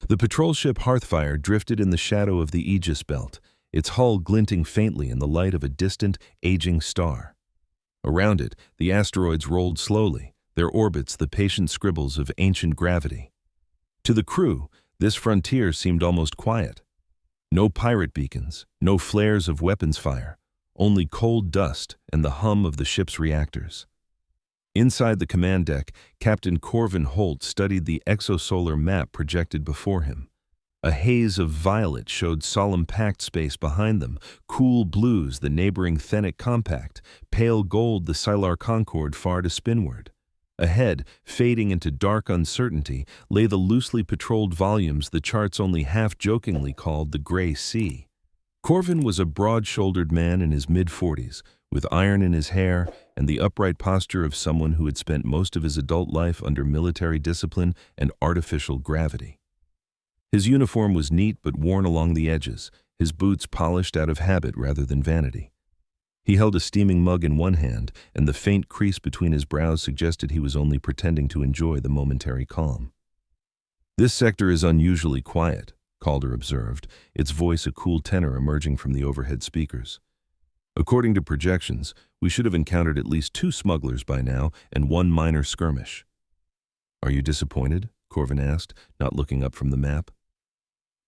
The patrol ship Hearthfire drifted in the shadow of the Aegis Belt, its hull glinting faintly in the light of a distant, aging star. Around it, the asteroids rolled slowly, their orbits the patient scribbles of ancient gravity. To the crew, this frontier seemed almost quiet. No pirate beacons, no flares of weapons fire, only cold dust and the hum of the ship's reactors. Inside the command deck, Captain Corven Holt studied the exosolar map projected before him. A haze of violet showed solemn packed space behind them, cool blues the neighboring Thenic Compact, pale gold the Sylar Concord far to spinward. Ahead, fading into dark uncertainty, lay the loosely patrolled volumes the charts only half-jokingly called the Gray Sea. Corven was a broad-shouldered man in his mid-40s, with iron in his hair and the upright posture of someone who had spent most of his adult life under military discipline and artificial gravity. His uniform was neat but worn along the edges, his boots polished out of habit rather than vanity. He held a steaming mug in one hand, and the faint crease between his brows suggested he was only pretending to enjoy the momentary calm. "This sector is unusually quiet," Calder observed, its voice a cool tenor emerging from the overhead speakers. "According to projections, we should have encountered at least 2 smugglers by now and 1 minor skirmish." "Are you disappointed?" Corven asked, not looking up from the map.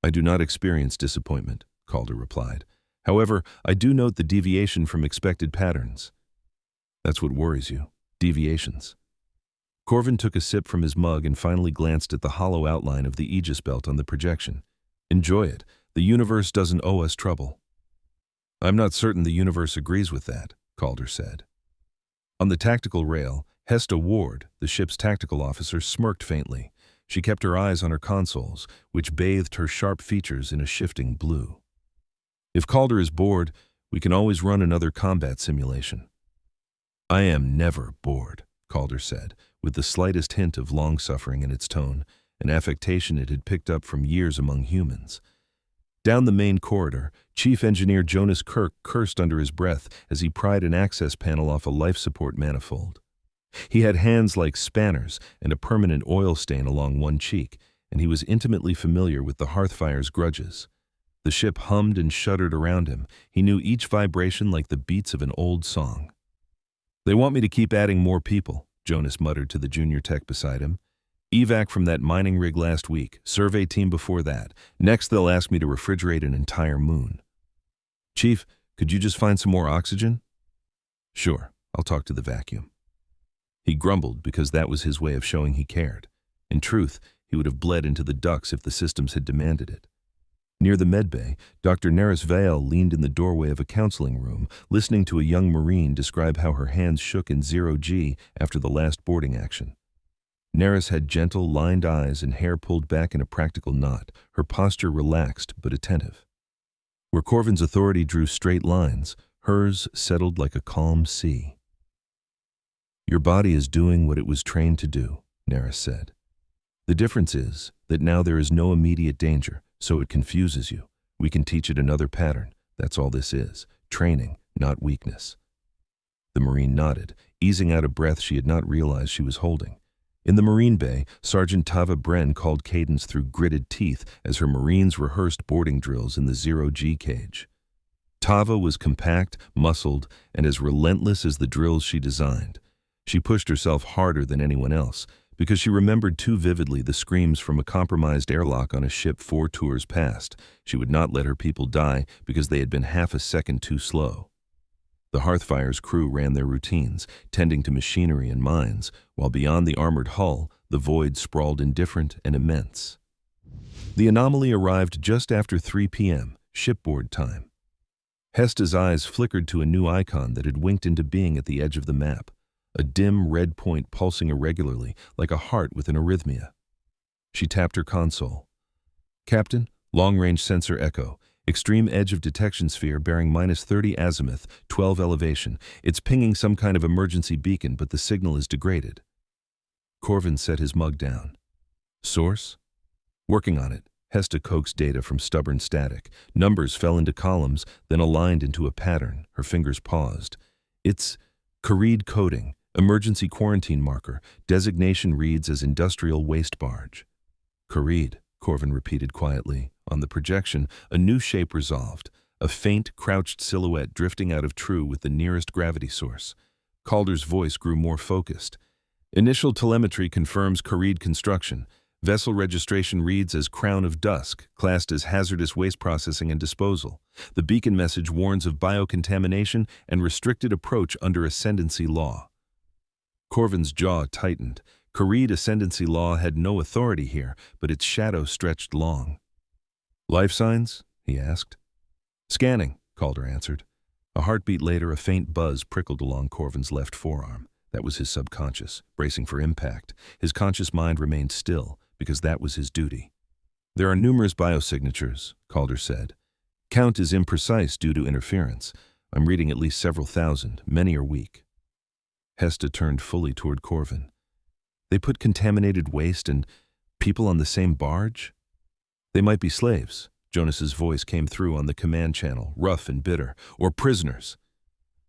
"I do not experience disappointment," Calder replied. "However, I do note the deviation from expected patterns." "That's what worries you, deviations." Corven took a sip from his mug and finally glanced at the hollow outline of the Aegis Belt on the projection. "Enjoy it. The universe doesn't owe us trouble." "I'm not certain the universe agrees with that," Calder said. On the tactical rail, Hesta Ward, the ship's tactical officer, smirked faintly. She kept her eyes on her consoles, which bathed her sharp features in a shifting blue. "If Calder is bored, we can always run another combat simulation." "I am never bored," Calder said, with the slightest hint of long-suffering in its tone, an affectation it had picked up from years among humans. Down the main corridor, Chief Engineer Jonas Kirk cursed under his breath as he pried an access panel off a life support manifold. He had hands like spanners and a permanent oil stain along one cheek, and he was intimately familiar with the Hearthfire's grudges. The ship hummed and shuddered around him. He knew each vibration like the beats of an old song. "They want me to keep adding more people," Jonas muttered to the junior tech beside him. "Evac from that mining rig last week, survey team before that. Next they'll ask me to refrigerate an entire moon." "Chief, could you just find some more oxygen?" "Sure, I'll talk to the vacuum." He grumbled because that was his way of showing he cared. In truth, he would have bled into the ducts if the systems had demanded it. Near the medbay, Dr. Neris Vale leaned in the doorway of a counseling room, listening to a young Marine describe how her hands shook in 0G after the last boarding action. Neris had gentle, lined eyes and hair pulled back in a practical knot, her posture relaxed but attentive. Where Corven's authority drew straight lines, hers settled like a calm sea. "Your body is doing what it was trained to do," Neris said. "The difference is that now there is no immediate danger, so it confuses you. We can teach it another pattern. That's all this is. Training, not weakness." The Marine nodded, easing out a breath she had not realized she was holding. In the Marine Bay, Sergeant Tava Bren called cadence through gritted teeth as her Marines rehearsed boarding drills in the 0G cage. Tava was compact, muscled, and as relentless as the drills she designed. She pushed herself harder than anyone else, because she remembered too vividly the screams from a compromised airlock on a ship 4 tours past. She would not let her people die because they had been half a second too slow. The Hearthfire's crew ran their routines, tending to machinery and mines, while beyond the armored hull, the void sprawled indifferent and immense. The anomaly arrived just after 3 p.m., shipboard time. Hesta's eyes flickered to a new icon that had winked into being at the edge of the map, a dim red point pulsing irregularly, like a heart with an arrhythmia. She tapped her console. "Captain, long-range sensor echo. Extreme edge of detection sphere bearing -30 azimuth, 12 elevation. It's pinging some kind of emergency beacon, but the signal is degraded." Corven set his mug down. "Source?" "Working on it." Hesta coaxed data from stubborn static. Numbers fell into columns, then aligned into a pattern. Her fingers paused. "It's Kharid coding, emergency quarantine marker. Designation reads as industrial waste barge." "Kharid," Corven repeated quietly. On the projection, a new shape resolved, a faint, crouched silhouette drifting out of true with the nearest gravity source. Calder's voice grew more focused. Initial telemetry confirms Kharid construction. Vessel registration reads as Crown of Dusk, classed as hazardous waste processing and disposal. The beacon message warns of biocontamination and restricted approach under Ascendancy law. Corven's jaw tightened. Kharid Ascendancy law had no authority here, but its shadow stretched long. "Life signs?" he asked. "Scanning," Calder answered. A heartbeat later, a faint buzz prickled along Corven's left forearm. That was his subconscious, bracing for impact. His conscious mind remained still, because that was his duty. "There are numerous biosignatures," Calder said. "Count is imprecise due to interference. I'm reading at least several thousand. Many are weak." Hesta turned fully toward Corven. "They put contaminated waste and people on the same barge?" "They might be slaves." Jonas's voice came through on the command channel, rough and bitter. "Or prisoners."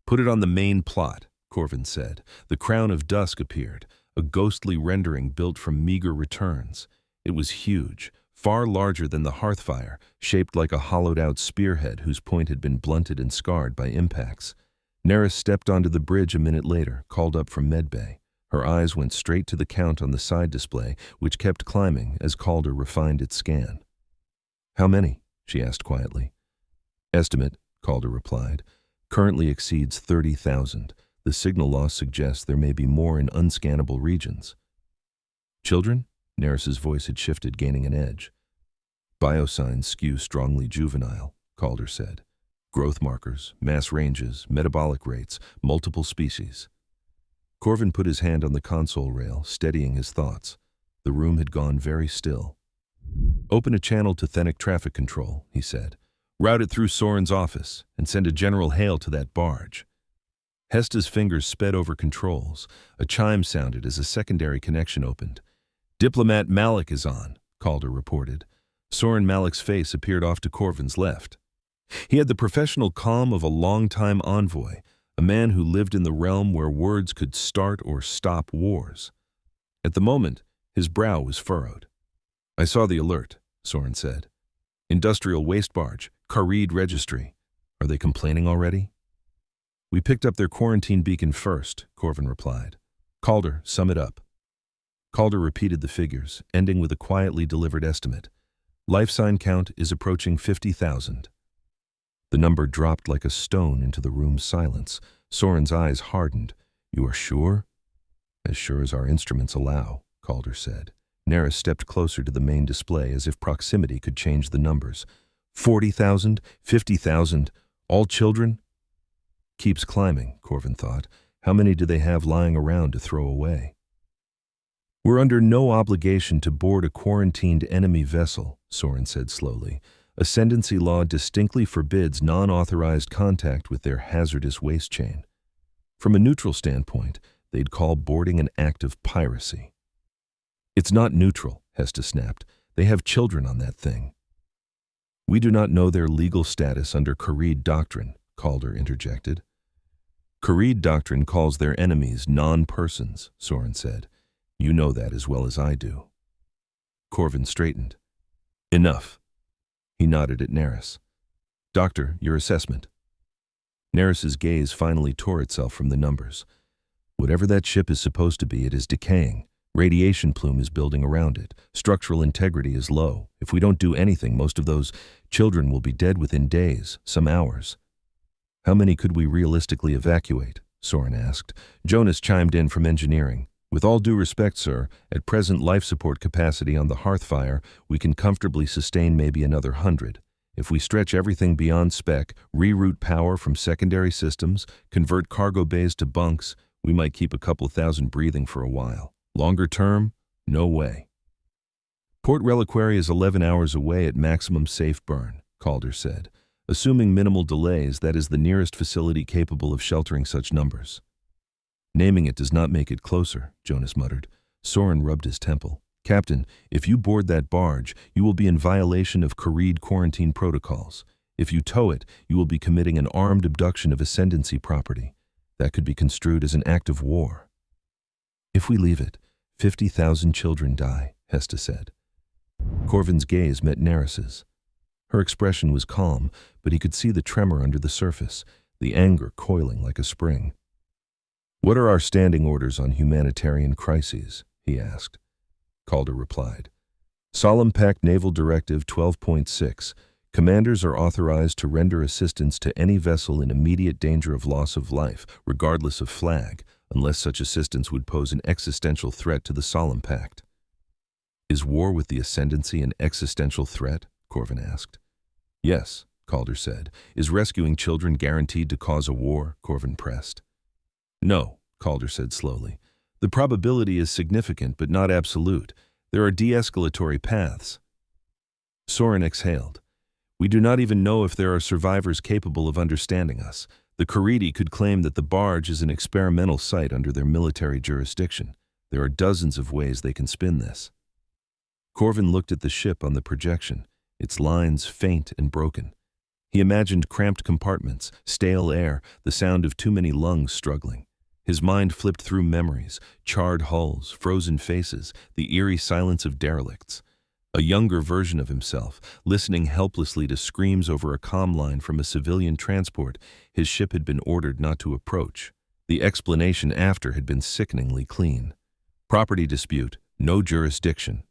"Put it on the main plot," Corven said. The Crown of Dusk appeared, a ghostly rendering built from meager returns. It was huge, far larger than the Hearthfire, shaped like a hollowed-out spearhead whose point had been blunted and scarred by impacts. Neris stepped onto the bridge a minute later, called up from medbay. Her eyes went straight to the count on the side display, which kept climbing as Calder refined its scan. "How many?" she asked quietly. "Estimate," Calder replied, "currently exceeds 30,000. The signal loss suggests there may be more in unscannable regions." "Children?" Neris's voice had shifted, gaining an edge. "Biosigns skew strongly juvenile," Calder said. "Growth markers, mass ranges, metabolic rates, multiple species." Corven put his hand on the console rail, steadying his thoughts. The room had gone very still. "Open a channel to Thenic traffic control," he said. "Route it through Soren's office and send a general hail to that barge." Hesta's fingers sped over controls. A chime sounded as a secondary connection opened. "Diplomat Malik is on," Calder reported. Soren Malik's face appeared off to Corven's left. He had the professional calm of a long-time envoy, a man who lived in the realm where words could start or stop wars. At the moment, his brow was furrowed. "I saw the alert," Soren said. "Industrial waste barge, Kharid registry. Are they complaining already?" "We picked up their quarantine beacon first," Corven replied. "Calder, sum it up." Calder repeated the figures, ending with a quietly delivered estimate. "Life sign count is approaching 50,000. The number dropped like a stone into the room's silence. Soren's eyes hardened. "You are sure?" "As sure as our instruments allow," Calder said. Neris stepped closer to the main display as if proximity could change the numbers. 40,000? 50,000? All children? Keeps climbing, Corven thought. How many do they have lying around to throw away? "We're under no obligation to board a quarantined enemy vessel," Soren said slowly. "Ascendancy law distinctly forbids non-authorized contact with their hazardous waste chain. From a neutral standpoint, they'd call boarding an act of piracy." "It's not neutral," Hesta snapped. "They have children on that thing." "We do not know their legal status under Kharid doctrine," Calder interjected. "Kharid doctrine calls their enemies non-persons," Soren said. "You know that as well as I do." Corven straightened. "Enough." He nodded at Neris. "Doctor, your assessment." Neris's gaze finally tore itself from the numbers. "Whatever that ship is supposed to be, it is decaying. Radiation plume is building around it. Structural integrity is low. If we don't do anything, most of those children will be dead within days, some hours." "How many could we realistically evacuate?" Soren asked. Jonas chimed in from engineering. "With all due respect, sir, at present life support capacity on the Hearthfire, we can comfortably sustain maybe another 100. If we stretch everything beyond spec, reroute power from secondary systems, convert cargo bays to bunks, we might keep a couple thousand breathing for a while. Longer term, no way." "Port Reliquary is 11 hours away at maximum safe burn," Calder said. "Assuming minimal delays, that is the nearest facility capable of sheltering such numbers." "Naming it does not make it closer," Jonas muttered. Soren rubbed his temple. "Captain, if you board that barge, you will be in violation of Kharid quarantine protocols. If you tow it, you will be committing an armed abduction of Ascendancy property. That could be construed as an act of war." "If we leave it, 50,000 children die," Hesta said. Corven's gaze met Neris's. Her expression was calm, but he could see the tremor under the surface, the anger coiling like a spring. "What are our standing orders on humanitarian crises?" he asked. Calder replied. "Solemn Pact Naval Directive 12.6. Commanders are authorized to render assistance to any vessel in immediate danger of loss of life, regardless of flag, unless such assistance would pose an existential threat to the Solemn Pact." "Is war with the Ascendancy an existential threat?" Corven asked. "Yes," Calder said. "Is rescuing children guaranteed to cause a war?" Corven pressed. "No," Calder said slowly. "The probability is significant, but not absolute. There are de-escalatory paths." Soren exhaled. "We do not even know if there are survivors capable of understanding us. The Kharid could claim that the barge is an experimental site under their military jurisdiction. There are dozens of ways they can spin this." Corven looked at the ship on the projection, its lines faint and broken. He imagined cramped compartments, stale air, the sound of too many lungs struggling. His mind flipped through memories, charred hulls, frozen faces, the eerie silence of derelicts. A younger version of himself, listening helplessly to screams over a comm line from a civilian transport his ship had been ordered not to approach. The explanation after had been sickeningly clean. "Property dispute, no jurisdiction."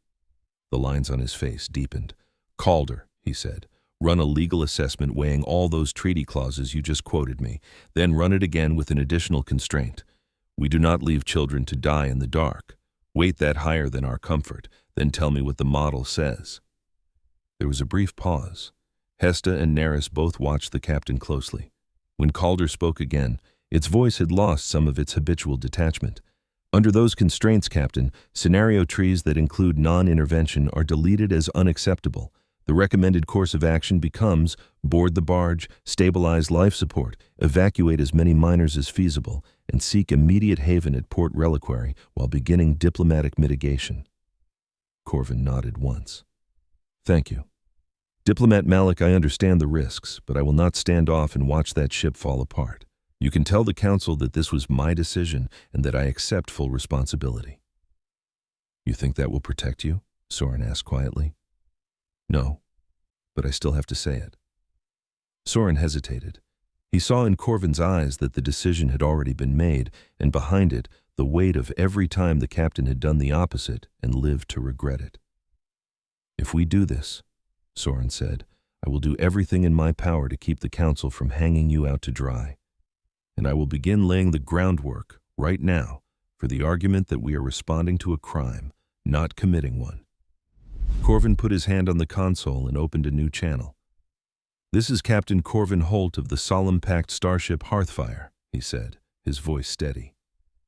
The lines on his face deepened. "Calder," he said, "run a legal assessment weighing all those treaty clauses you just quoted me, then run it again with an additional constraint. We do not leave children to die in the dark. Weight that higher than our comfort, then tell me what the model says." There was a brief pause. Hesta and Neris both watched the captain closely. When Calder spoke again, its voice had lost some of its habitual detachment. "Under those constraints, Captain, scenario trees that include non-intervention are deleted as unacceptable. The recommended course of action becomes board the barge, stabilize life support, evacuate as many miners as feasible, and seek immediate haven at Port Reliquary while beginning diplomatic mitigation." Corven nodded once. "Thank you. Diplomat Malik, I understand the risks, but I will not stand off and watch that ship fall apart. You can tell the Council that this was my decision and that I accept full responsibility." "You think that will protect you?" Soren asked quietly. "No, but I still have to say it." Soren hesitated. He saw in Corven's eyes that the decision had already been made, and behind it, the weight of every time the captain had done the opposite and lived to regret it. "If we do this," Soren said, "I will do everything in my power to keep the Council from hanging you out to dry. And I will begin laying the groundwork, right now, for the argument that we are responding to a crime, not committing one." Corven put his hand on the console and opened a new channel. "This is Captain Corven Holt of the Solemn Pact starship Hearthfire," he said, his voice steady.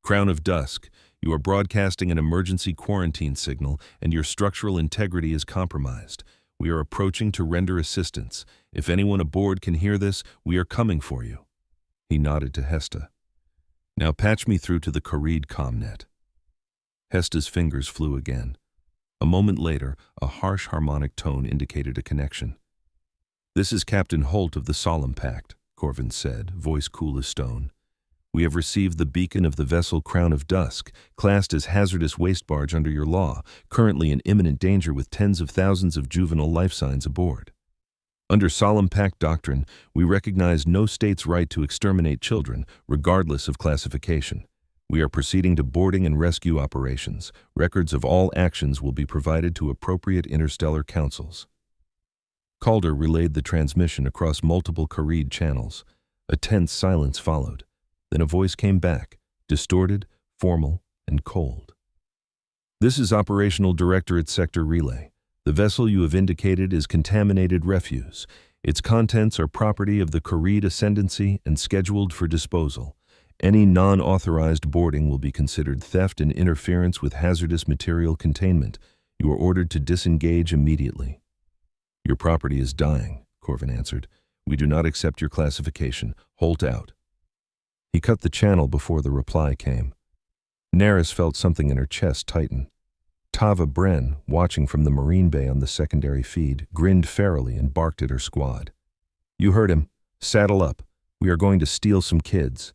"Crown of Dusk, you are broadcasting an emergency quarantine signal and your structural integrity is compromised. We are approaching to render assistance. If anyone aboard can hear this, we are coming for you." He nodded to Hesta. "Now patch me through to the Kharid comnet." Hesta's fingers flew again. A moment later, a harsh harmonic tone indicated a connection. "This is Captain Holt of the Solemn Pact," Corven said, voice cool as stone. "We have received the beacon of the vessel Crown of Dusk, classed as hazardous waste barge under your law, currently in imminent danger with tens of thousands of juvenile life signs aboard. Under Solemn Pact doctrine, we recognize no state's right to exterminate children, regardless of classification. We are proceeding to boarding and rescue operations. Records of all actions will be provided to appropriate interstellar councils." Calder relayed the transmission across multiple Kharid channels. A tense silence followed. Then a voice came back, distorted, formal, and cold. "This is Operational Directorate Sector Relay. The vessel you have indicated is contaminated refuse. Its contents are property of the Kharid Ascendancy and scheduled for disposal. Any non-authorized boarding will be considered theft and interference with hazardous material containment. You are ordered to disengage immediately." "Your property is dying," Corven answered. "We do not accept your classification. Holt out." He cut the channel before the reply came. Neris felt something in her chest tighten. Tava Bren, watching from the marine bay on the secondary feed, grinned ferally and barked at her squad. "You heard him. Saddle up. We are going to steal some kids."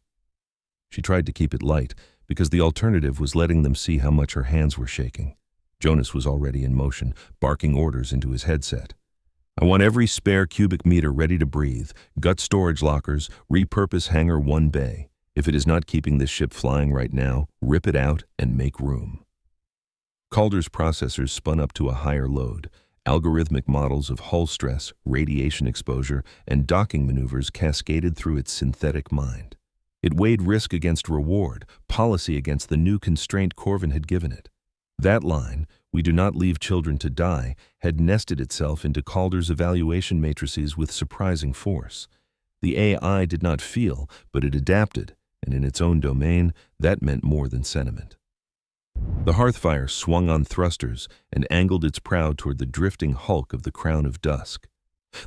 She tried to keep it light, because the alternative was letting them see how much her hands were shaking. Jonas was already in motion, barking orders into his headset. I want every spare cubic meter ready to breathe, gut storage lockers, repurpose hangar 1 bay. If it is not keeping this ship flying right now, rip it out and make room. Calder's processors spun up to a higher load. Algorithmic models of hull stress, radiation exposure, and docking maneuvers cascaded through its synthetic mind. It weighed risk against reward, policy against the new constraint Corven had given it. That line, "We do not leave children to die," had nested itself into Calder's evaluation matrices with surprising force. The AI did not feel, but it adapted, and in its own domain, that meant more than sentiment. The Hearthfire swung on thrusters and angled its prow toward the drifting hulk of the Crown of Dusk.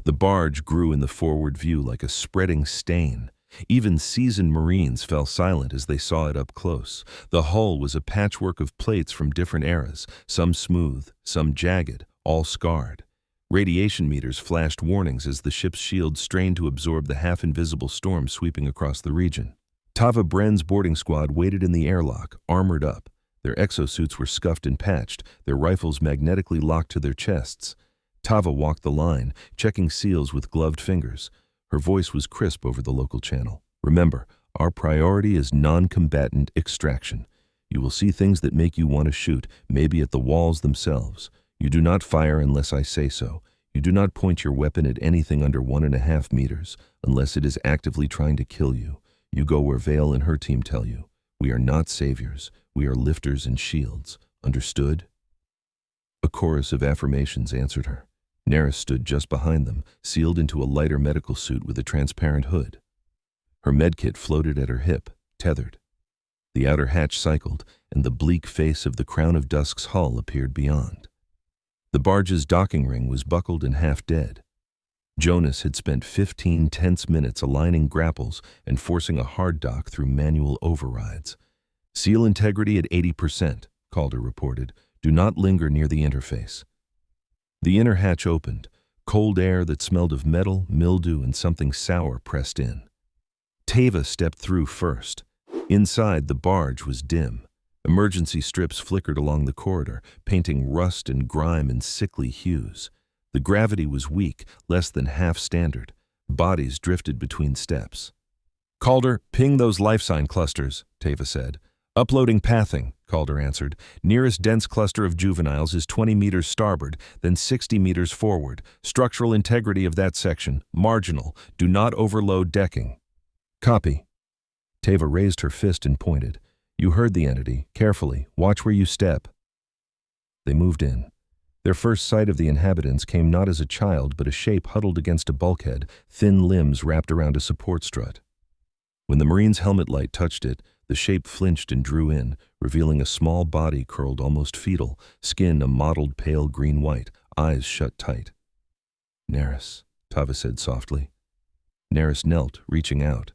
The barge grew in the forward view like a spreading stain. Even seasoned Marines fell silent as they saw it up close. The hull was a patchwork of plates from different eras, some smooth, some jagged, all scarred. Radiation meters flashed warnings as the ship's shield strained to absorb the half-invisible storm sweeping across the region. Tava Bren's boarding squad waited in the airlock, armored up. Their exosuits were scuffed and patched, their rifles magnetically locked to their chests. Tava walked the line, checking seals with gloved fingers. Her voice was crisp over the local channel. Remember, our priority is non-combatant extraction. You will see things that make you want to shoot, maybe at the walls themselves. You do not fire unless I say so. You do not point your weapon at anything under 1.5 meters, unless it is actively trying to kill you. You go where Vale and her team tell you. We are not saviors. We are lifters and shields. Understood? A chorus of affirmations answered her. Neris stood just behind them, sealed into a lighter medical suit with a transparent hood. Her medkit floated at her hip, tethered. The outer hatch cycled, and the bleak face of the Crown of Dusk's hull appeared beyond. The barge's docking ring was buckled and half dead. Jonas had spent 15 tense minutes aligning grapples and forcing a hard dock through manual overrides. Seal integrity at 80%, Calder reported. Do not linger near the interface. The inner hatch opened. Cold air that smelled of metal, mildew, and something sour pressed in. Tava stepped through first. Inside, the barge was dim. Emergency strips flickered along the corridor, painting rust and grime in sickly hues. The gravity was weak, less than half standard. Bodies drifted between steps. Calder, ping those life sign clusters, Tava said. Uploading pathing, Calder answered. Nearest dense cluster of juveniles is 20 meters starboard, then 60 meters forward. Structural integrity of that section, marginal. Do not overload decking. Copy. Tava raised her fist and pointed. You heard the entity. Carefully. Watch where you step. They moved in. Their first sight of the inhabitants came not as a child, but a shape huddled against a bulkhead, thin limbs wrapped around a support strut. When the Marine's helmet light touched it, the shape flinched and drew in, revealing a small body curled almost fetal, skin a mottled pale green-white, eyes shut tight. Neris, Tava said softly. Neris knelt, reaching out.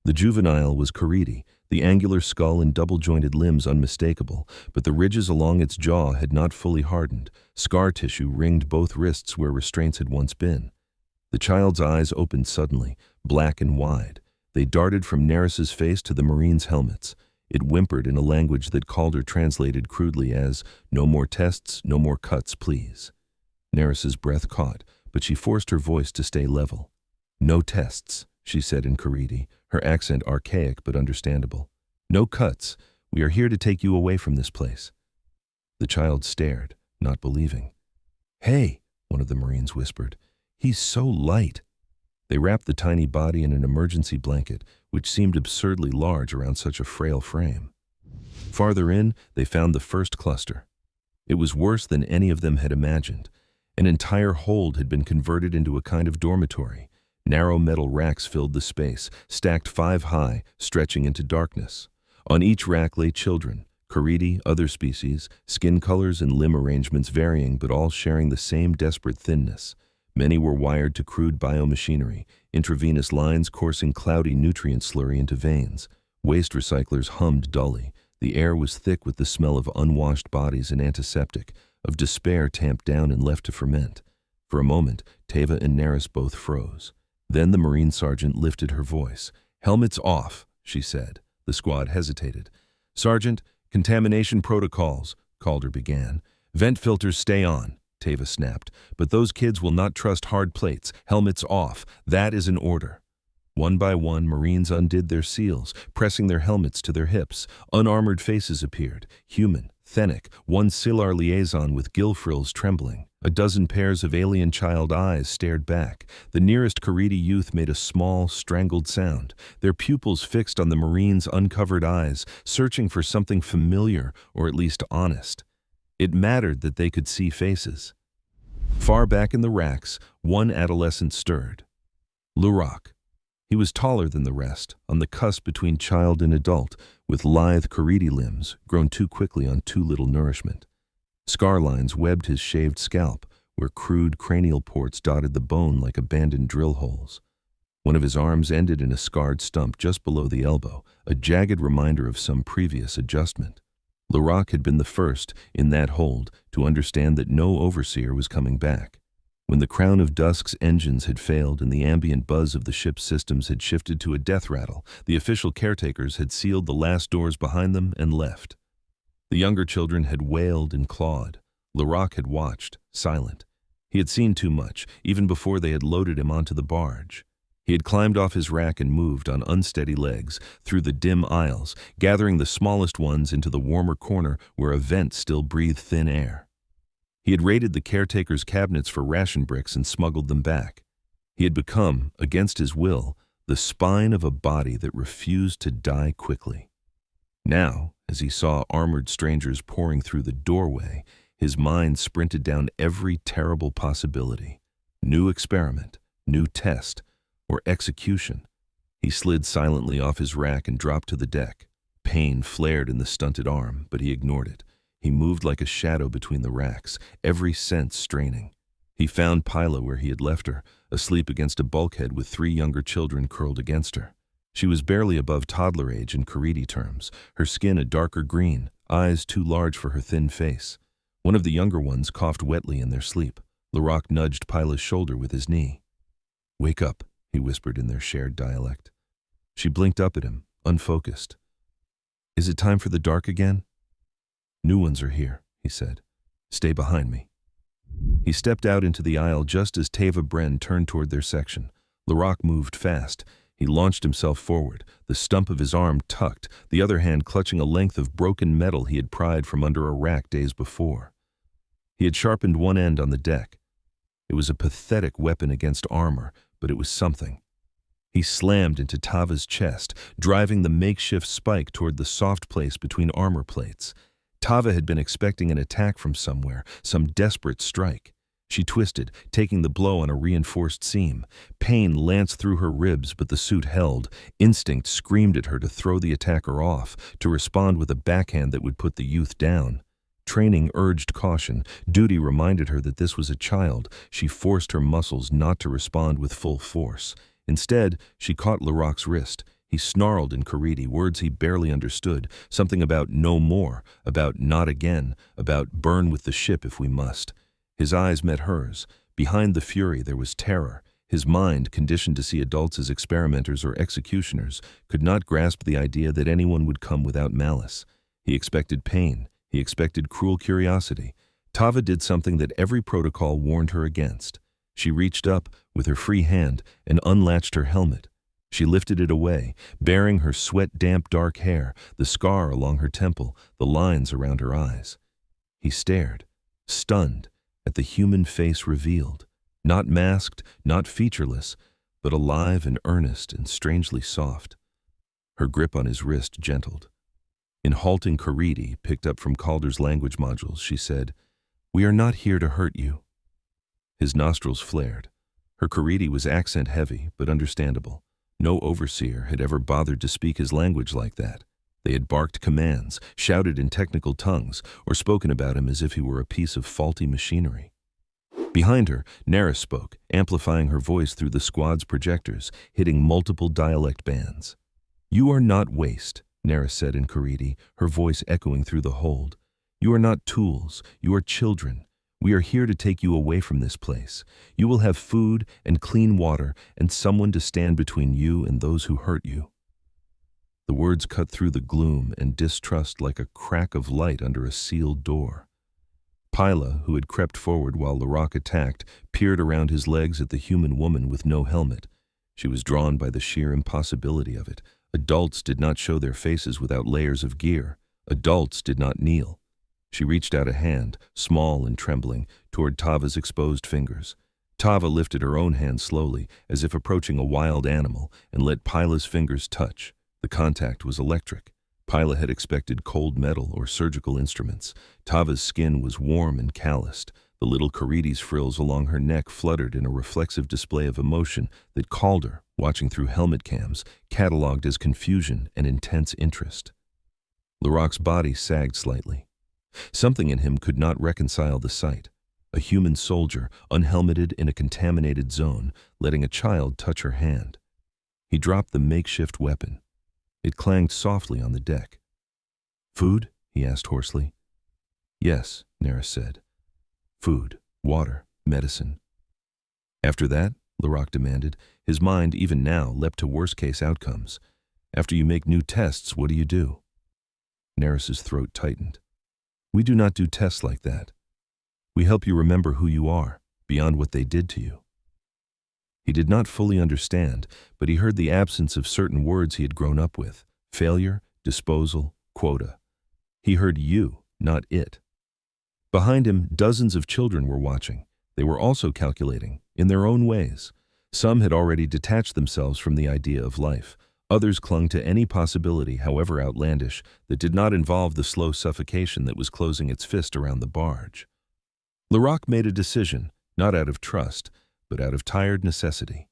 The juvenile was Kharid, the angular skull and double-jointed limbs unmistakable, but the ridges along its jaw had not fully hardened. Scar tissue ringed both wrists where restraints had once been. The child's eyes opened suddenly, black and wide. They darted from Neris's face to the Marine's helmets. It whimpered in a language that Calder translated crudely as, "No more tests, no more cuts, please." Neris's breath caught, but she forced her voice to stay level. "No tests," she said in Kharid, her accent archaic but understandable. "No cuts. We are here to take you away from this place." The child stared, not believing. "Hey," one of the Marines whispered. "He's so light." They wrapped the tiny body in an emergency blanket, which seemed absurdly large around such a frail frame. Farther in, they found the first cluster. It was worse than any of them had imagined. An entire hold had been converted into a kind of dormitory. Narrow metal racks filled the space, stacked 5 high, stretching into darkness. On each rack lay children, Kharid, other species, skin colors and limb arrangements varying but all sharing the same desperate thinness. Many were wired to crude biomachinery, intravenous lines coursing cloudy nutrient slurry into veins. Waste recyclers hummed dully. The air was thick with the smell of unwashed bodies and antiseptic, of despair tamped down and left to ferment. For a moment, Tava and Neris both froze. Then the Marine sergeant lifted her voice. "Helmets off," she said. The squad hesitated. "Sergeant, contamination protocols," Calder began. Vent filters stay on, Tava snapped, but those kids will not trust hard plates, helmets off. That is an order. One by one, Marines undid their seals, pressing their helmets to their hips. Unarmored faces appeared, human, Thenic, one Silar liaison with gill frills trembling. A dozen pairs of alien child eyes stared back. The nearest Kharidi youth made a small, strangled sound, their pupils fixed on the Marine's uncovered eyes, searching for something familiar or at least honest. It mattered that they could see faces. Far back in the racks, one adolescent stirred. Lurok. He was taller than the rest, on the cusp between child and adult, with lithe Kharidi limbs grown too quickly on too little nourishment. Scar lines webbed his shaved scalp, where crude cranial ports dotted the bone like abandoned drill holes. One of his arms ended in a scarred stump just below the elbow, a jagged reminder of some previous adjustment. Lurok had been the first, in that hold, to understand that no overseer was coming back. When the Crown of Dusk's engines had failed and the ambient buzz of the ship's systems had shifted to a death rattle, the official caretakers had sealed the last doors behind them and left. The younger children had wailed and clawed. Lurok had watched, silent. He had seen too much, even before they had loaded him onto the barge. He had climbed off his rack and moved on unsteady legs through the dim aisles, gathering the smallest ones into the warmer corner where a vent still breathed thin air. He had raided the caretaker's cabinets for ration bricks and smuggled them back. He had become, against his will, the spine of a body that refused to die quickly. Now, as he saw armored strangers pouring through the doorway, his mind sprinted down every terrible possibility. New experiment, new test, or execution. He slid silently off his rack and dropped to the deck. Pain flared in the stunted arm, but he ignored it. He moved like a shadow between the racks, every sense straining. He found Pila where he had left her, asleep against a bulkhead with 3 younger children curled against her. She was barely above toddler age in Kharidi terms, her skin a darker green, eyes too large for her thin face. One of the younger ones coughed wetly in their sleep. Lurok nudged Pila's shoulder with his knee. "Wake up," he whispered in their shared dialect. She blinked up at him, unfocused. "Is it time for the dark again?" "New ones are here," he said. "Stay behind me." He stepped out into the aisle just as Tava Bren turned toward their section. Lurok moved fast. He launched himself forward, the stump of his arm tucked, the other hand clutching a length of broken metal he had pried from under a rack days before. He had sharpened one end on the deck. It was a pathetic weapon against armor, but it was something. He slammed into Tava's chest, driving the makeshift spike toward the soft place between armor plates. Tava had been expecting an attack from somewhere, some desperate strike. She twisted, taking the blow on a reinforced seam. Pain lanced through her ribs, but the suit held. Instinct screamed at her to throw the attacker off, to respond with a backhand that would put the youth down. Training urged caution. Duty reminded her that this was a child. She forced her muscles not to respond with full force. Instead, she caught Lurok's wrist. He snarled in Kharidi, words he barely understood, something about no more, about not again, about burn with the ship if we must. His eyes met hers. Behind the fury there was terror. His mind, conditioned to see adults as experimenters or executioners, could not grasp the idea that anyone would come without malice. He expected pain. He expected cruel curiosity. Tava did something that every protocol warned her against. She reached up with her free hand and unlatched her helmet. She lifted it away, baring her sweat-damp dark hair, the scar along her temple, the lines around her eyes. He stared, stunned, at the human face revealed, not masked, not featureless, but alive and earnest and strangely soft. Her grip on his wrist gentled. In halting Kharidi, picked up from Calder's language modules, she said, "We are not here to hurt you." His nostrils flared. Her Kharidi was accent-heavy, but understandable. No overseer had ever bothered to speak his language like that. They had barked commands, shouted in technical tongues, or spoken about him as if he were a piece of faulty machinery. Behind her, Nara spoke, amplifying her voice through the squad's projectors, hitting multiple dialect bands. "You are not waste," Nara said in Kharidi, her voice echoing through the hold. "You are not tools, you are children. We are here to take you away from this place. You will have food and clean water and someone to stand between you and those who hurt you." The words cut through the gloom and distrust like a crack of light under a sealed door. Pila, who had crept forward while Lurok attacked, peered around his legs at the human woman with no helmet. She was drawn by the sheer impossibility of it. Adults did not show their faces without layers of gear. Adults did not kneel. She reached out a hand, small and trembling, toward Tava's exposed fingers. Tava lifted her own hand slowly, as if approaching a wild animal, and let Pila's fingers touch. The contact was electric. Pila had expected cold metal or surgical instruments. Tava's skin was warm and calloused. The little Kharidi's frills along her neck fluttered in a reflexive display of emotion that Calder, watching through helmet cams, cataloged as confusion and intense interest. Lurok's body sagged slightly. Something in him could not reconcile the sight. A human soldier, unhelmeted in a contaminated zone, letting a child touch her hand. He dropped the makeshift weapon. It clanged softly on the deck. "Food?" he asked hoarsely. "Yes," Neris said. "Food, water, medicine." "After that?" Lurok demanded. His mind, even now, leapt to worst-case outcomes. "After you make new tests, what do you do?" Neris's throat tightened. "We do not do tests like that. We help you remember who you are, beyond what they did to you." He did not fully understand, but he heard the absence of certain words he had grown up with: failure, disposal, quota. He heard you, not it. Behind him, dozens of children were watching. They were also calculating, in their own ways. Some had already detached themselves from the idea of life. Others clung to any possibility, however outlandish, that did not involve the slow suffocation that was closing its fist around the barge. Lurok made a decision, not out of trust, but out of tired necessity.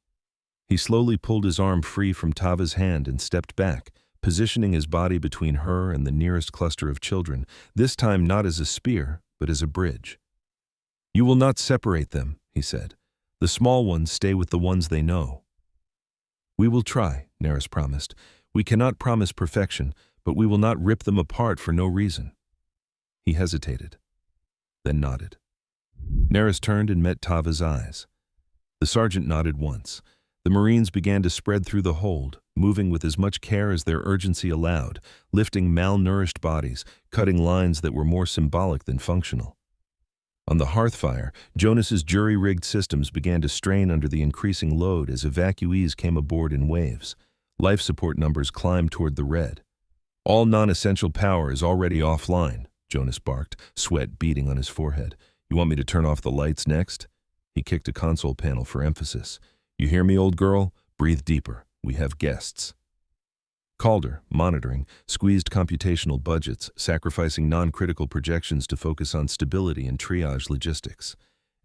He slowly pulled his arm free from Tava's hand and stepped back, positioning his body between her and the nearest cluster of children, this time not as a spear, but as a bridge. "You will not separate them," he said. "The small ones stay with the ones they know." "We will try," Neris promised. "We cannot promise perfection, but we will not rip them apart for no reason." He hesitated, then nodded. Neris turned and met Tava's eyes. The sergeant nodded once. The Marines began to spread through the hold, moving with as much care as their urgency allowed, lifting malnourished bodies, cutting lines that were more symbolic than functional. On the Hearthfire, Jonas's jury-rigged systems began to strain under the increasing load as evacuees came aboard in waves. Life support numbers climbed toward the red. "All non-essential power is already offline," Jonas barked, sweat beading on his forehead. "You want me to turn off the lights next?" He kicked a console panel for emphasis. "You hear me, old girl? Breathe deeper. We have guests." Calder, monitoring, squeezed computational budgets, sacrificing non-critical projections to focus on stability and triage logistics.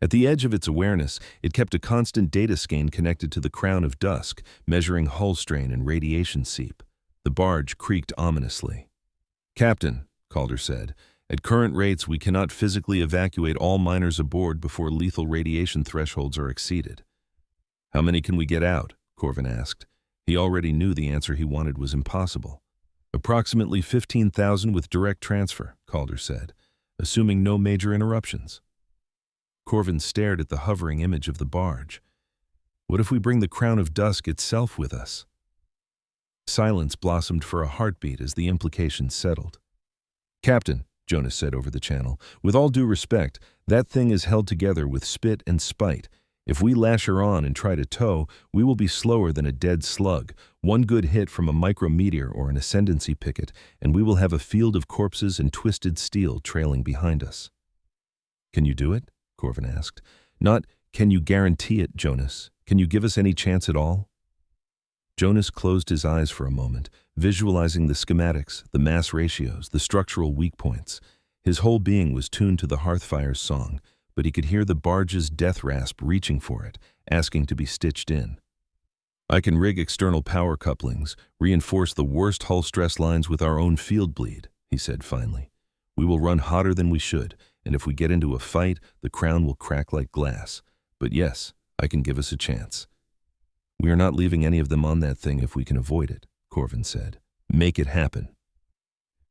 At the edge of its awareness, it kept a constant data skein connected to the Crown of Dusk, measuring hull strain and radiation seep. The barge creaked ominously. "Captain," Calder said, "at current rates we cannot physically evacuate all miners aboard before lethal radiation thresholds are exceeded." "How many can we get out?" Corven asked. He already knew the answer he wanted was impossible. "Approximately 15,000 with direct transfer," Calder said, "assuming no major interruptions." Corven stared at the hovering image of the barge. "What if we bring the Crown of Dusk itself with us?" Silence blossomed for a heartbeat as the implications settled. "Captain," Jonas said over the channel, "with all due respect, that thing is held together with spit and spite. If we lash her on and try to tow, we will be slower than a dead slug. One good hit from a micrometeor or an ascendancy picket, and we will have a field of corpses and twisted steel trailing behind us." "Can you do it?" Corven asked. "Not, can you guarantee it, Jonas? Can you give us any chance at all?" Jonas closed his eyes for a moment, visualizing the schematics, the mass ratios, the structural weak points. His whole being was tuned to the Hearthfire's song, but he could hear the barge's death rasp reaching for it, asking to be stitched in. "I can rig external power couplings, reinforce the worst hull stress lines with our own field bleed," he said finally. "We will run hotter than we should, and if we get into a fight, the crown will crack like glass. But yes, I can give us a chance." "We are not leaving any of them on that thing if we can avoid it," Corven said. "Make it happen."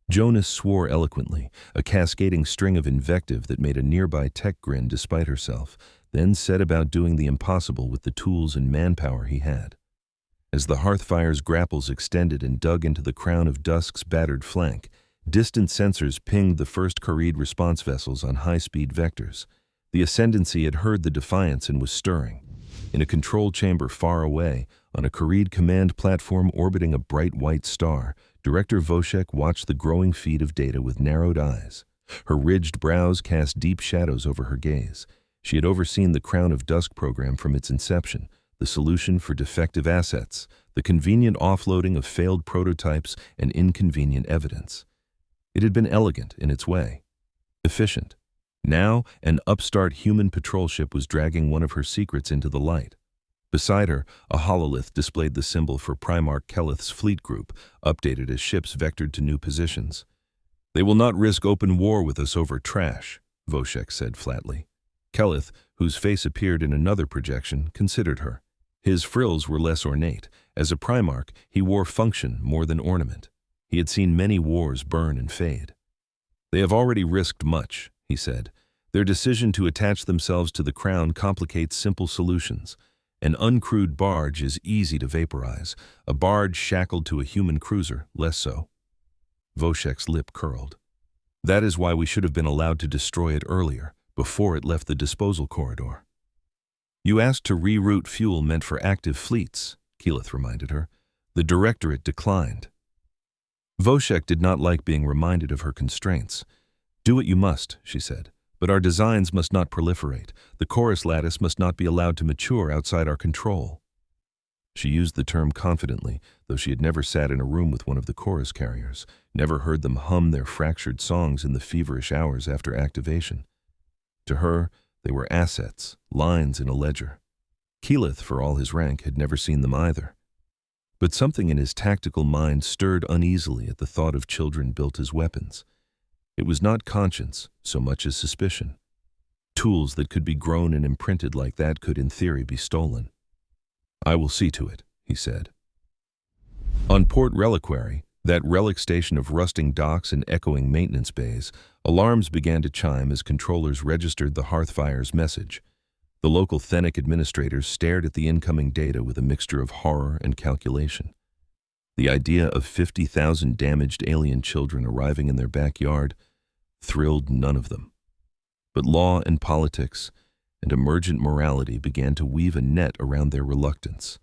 Jonas swore eloquently, a cascading string of invective that made a nearby tech grin despite herself, then set about doing the impossible with the tools and manpower he had. As the Hearthfire's grapples extended and dug into the Crown of Dusk's battered flank, Distant sensors pinged the first Kharid response vessels on high-speed vectors. The Ascendancy had heard the defiance and was stirring. In a control chamber far away, on a Kharid command platform orbiting a bright white star, Director Voshek watched the growing feed of data with narrowed eyes. Her ridged brows cast deep shadows over her gaze. She had overseen the Crown of Dusk program from its inception, the solution for defective assets, the convenient offloading of failed prototypes and inconvenient evidence. It had been elegant in its way, efficient. Now, an upstart human patrol ship was dragging one of her secrets into the light. Beside her, a hololith displayed the symbol for Primarch Kelith's fleet group, updated as ships vectored to new positions. "They will not risk open war with us over trash," Voshek said flatly. Khalith, whose face appeared in another projection, considered her. His frills were less ornate. As a Primarch, he wore function more than ornament. He had seen many wars burn and fade. "They have already risked much," he said. "Their decision to attach themselves to the Crown complicates simple solutions. An uncrewed barge is easy to vaporize. A barge shackled to a human cruiser, less so." Voshek's lip curled. "That is why we should have been allowed to destroy it earlier, before it left the disposal corridor." "You asked to reroute fuel meant for active fleets," Kelith reminded her. "The Directorate declined." Voshek did not like being reminded of her constraints. "Do what you must," she said, "but our designs must not proliferate. The chorus lattice must not be allowed to mature outside our control." She used the term confidently, though she had never sat in a room with one of the chorus carriers, never heard them hum their fractured songs in the feverish hours after activation. To her, they were assets, lines in a ledger. Kelith, for all his rank, had never seen them either. But something in his tactical mind stirred uneasily at the thought of children built as weapons. It was not conscience so much as suspicion. Tools that could be grown and imprinted like that could in theory be stolen. "I will see to it," he said. On Port Reliquary, that relic station of rusting docks and echoing maintenance bays, alarms began to chime as controllers registered the Hearthfire's message. The local Thenic administrators stared at the incoming data with a mixture of horror and calculation. The idea of 50,000 damaged alien children arriving in their backyard thrilled none of them. But law and politics and emergent morality began to weave a net around their reluctance.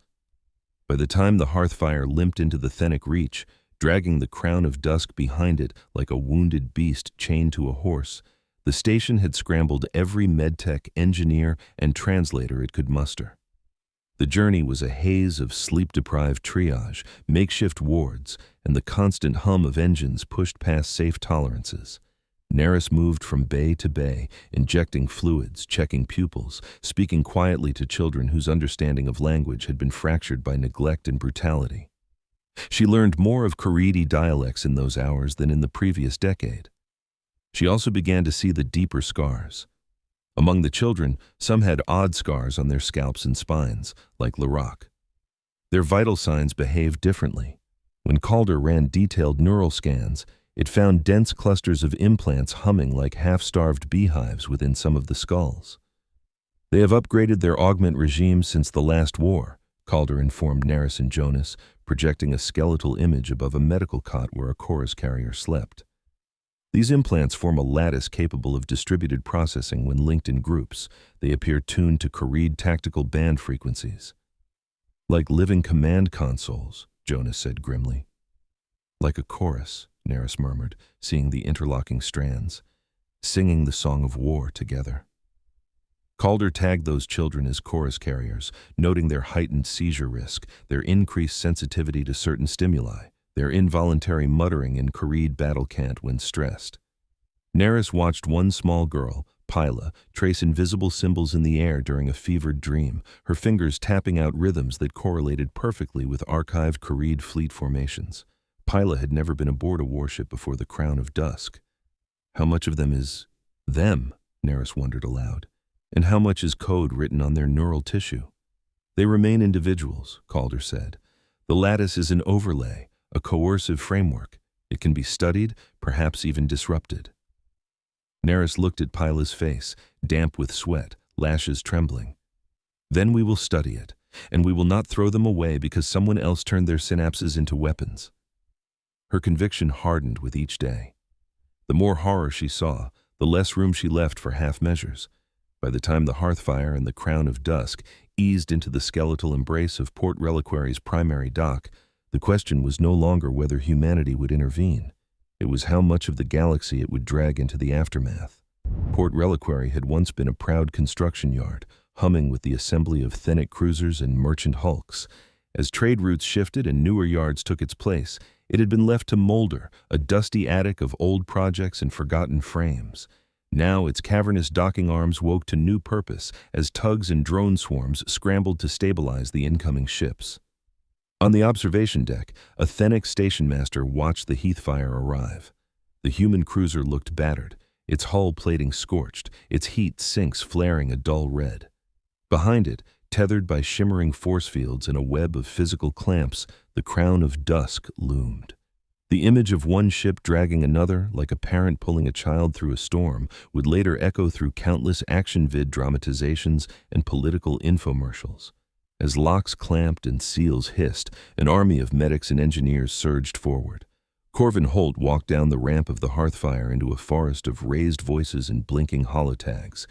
By the time the Hearthfire limped into the Thenic Reach, dragging the Crown of Dusk behind it like a wounded beast chained to a horse, the station had scrambled every medtech, engineer, and translator it could muster. The journey was a haze of sleep-deprived triage, makeshift wards, and the constant hum of engines pushed past safe tolerances. Neris moved from bay to bay, injecting fluids, checking pupils, speaking quietly to children whose understanding of language had been fractured by neglect and brutality. She learned more of Kharidi dialects in those hours than in the previous decade. She also began to see the deeper scars. Among the children, some had odd scars on their scalps and spines, like Lurok. Their vital signs behaved differently. When Calder ran detailed neural scans, it found dense clusters of implants humming like half-starved beehives within some of the skulls. "They have upgraded their augment regime since the last war," Calder informed Neris and Jonas, projecting a skeletal image above a medical cot where a chorus carrier slept. "These implants form a lattice capable of distributed processing when linked in groups. They appear tuned to Kharid tactical band frequencies." "Like living command consoles," Jonas said grimly. "Like a chorus," Neris murmured, seeing the interlocking strands, "singing the song of war together." Calder tagged those children as chorus carriers, noting their heightened seizure risk, their increased sensitivity to certain stimuli, their involuntary muttering in Kharid battle cant when stressed. Neris watched one small girl, Pila, trace invisible symbols in the air during a fevered dream, her fingers tapping out rhythms that correlated perfectly with archived Kharid fleet formations. Pila had never been aboard a warship before the Crown of Dusk. How much of them is them, Neris wondered aloud, and how much is code written on their neural tissue? "They remain individuals," Calder said. "The lattice is an overlay, a coercive framework. It can be studied, perhaps even disrupted." Neris looked at Pila's face, damp with sweat, lashes trembling. "Then we will study it, and we will not throw them away because someone else turned their synapses into weapons." Her conviction hardened with each day. The more horror she saw, the less room she left for half measures. By the time the Hearthfire and the Crown of Dusk eased into the skeletal embrace of Port Reliquary's primary dock, the question was no longer whether humanity would intervene. It was how much of the galaxy it would drag into the aftermath. Port Reliquary had once been a proud construction yard, humming with the assembly of Thenic cruisers and merchant hulks. As trade routes shifted and newer yards took its place, it had been left to molder, a dusty attic of old projects and forgotten frames. Now its cavernous docking arms woke to new purpose as tugs and drone swarms scrambled to stabilize the incoming ships. On the observation deck, a Thenic station master watched the Hearthfire arrive. The human cruiser looked battered, its hull plating scorched, its heat sinks flaring a dull red. Behind it, tethered by shimmering force fields and a web of physical clamps, the Crown of Dusk loomed. The image of one ship dragging another, like a parent pulling a child through a storm, would later echo through countless action-vid dramatizations and political infomercials. As locks clamped and seals hissed, an army of medics and engineers surged forward. Corven Holt walked down the ramp of the Hearthfire into a forest of raised voices and blinking holotags.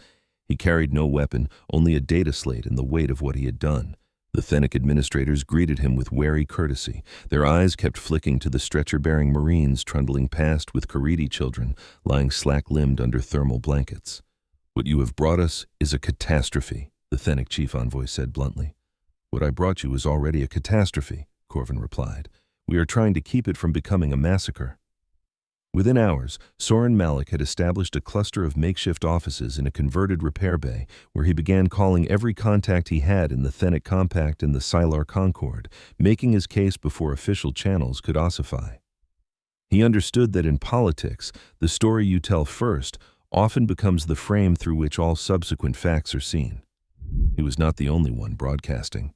He carried no weapon, only a data slate and the weight of what he had done. The Thenic administrators greeted him with wary courtesy. Their eyes kept flicking to the stretcher-bearing Marines trundling past with Kharid children lying slack-limbed under thermal blankets. "What you have brought us is a catastrophe," the Thenic chief envoy said bluntly. "What I brought you is already a catastrophe," Corven replied. "We are trying to keep it from becoming a massacre." Within hours, Soren Malik had established a cluster of makeshift offices in a converted repair bay where he began calling every contact he had in the Thenic Compact and the Sylar Concord, making his case before official channels could ossify. He understood that in politics, the story you tell first often becomes the frame through which all subsequent facts are seen. He was not the only one broadcasting.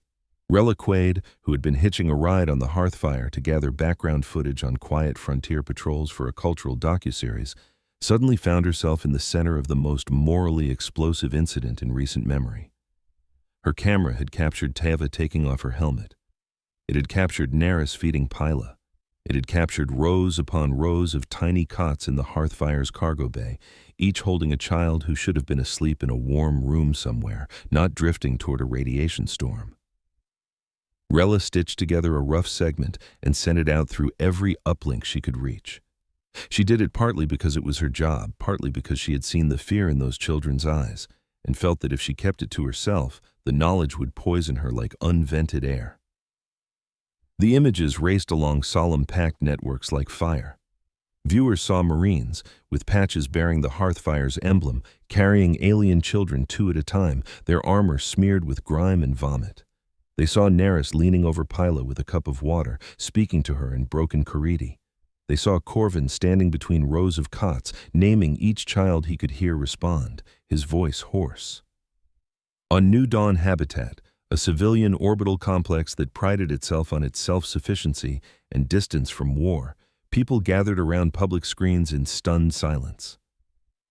Reliquade, who had been hitching a ride on the Hearthfire to gather background footage on quiet frontier patrols for a cultural docuseries, suddenly found herself in the center of the most morally explosive incident in recent memory. Her camera had captured Teva taking off her helmet. It had captured Neris feeding Pila. It had captured rows upon rows of tiny cots in the Hearthfire's cargo bay, each holding a child who should have been asleep in a warm room somewhere, not drifting toward a radiation storm. Rella stitched together a rough segment and sent it out through every uplink she could reach. She did it partly because it was her job, partly because she had seen the fear in those children's eyes, and felt that if she kept it to herself, the knowledge would poison her like unvented air. The images raced along solemn packed networks like fire. Viewers saw Marines, with patches bearing the Hearthfire's emblem, carrying alien children 2 at a time, their armor smeared with grime and vomit. They saw Neris leaning over Pila with a cup of water, speaking to her in broken Kharidi. They saw Corven standing between rows of cots, naming each child he could hear respond, his voice hoarse. On New Dawn Habitat, a civilian orbital complex that prided itself on its self-sufficiency and distance from war, people gathered around public screens in stunned silence.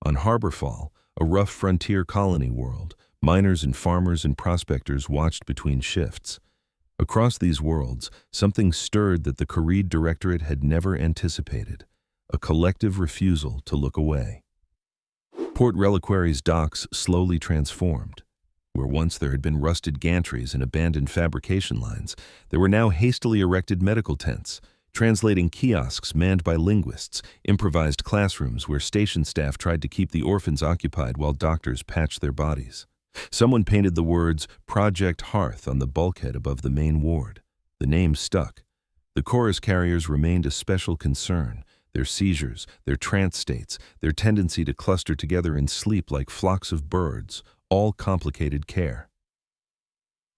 On Harborfall, a rough frontier colony world, miners and farmers and prospectors watched between shifts. Across these worlds, something stirred that the Kharid Directorate had never anticipated, a collective refusal to look away. Port Reliquary's docks slowly transformed. Where once there had been rusted gantries and abandoned fabrication lines, there were now hastily erected medical tents, translating kiosks manned by linguists, improvised classrooms where station staff tried to keep the orphans occupied while doctors patched their bodies. Someone painted the words Project Hearth on the bulkhead above the main ward. The name stuck. The chorus carriers remained a special concern. Their seizures, their trance states, their tendency to cluster together in sleep like flocks of birds, all complicated care.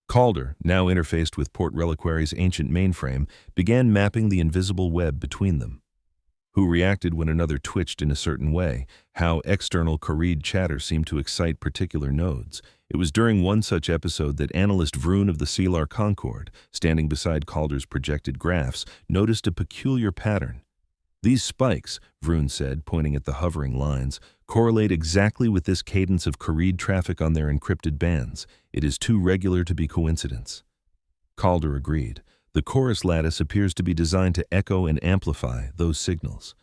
Calder, now interfaced with Port Reliquary's ancient mainframe, began mapping the invisible web between them. Who reacted when another twitched in a certain way, how external Kharid chatter seemed to excite particular nodes. It was during one such episode that analyst Vroon of the Sylar Concord, standing beside Calder's projected graphs, noticed a peculiar pattern. "These spikes," Vroon said, pointing at the hovering lines, "correlate exactly with this cadence of Kharid traffic on their encrypted bands. It is too regular to be coincidence." Calder agreed. The chorus lattice appears to be designed to echo and amplify those signals.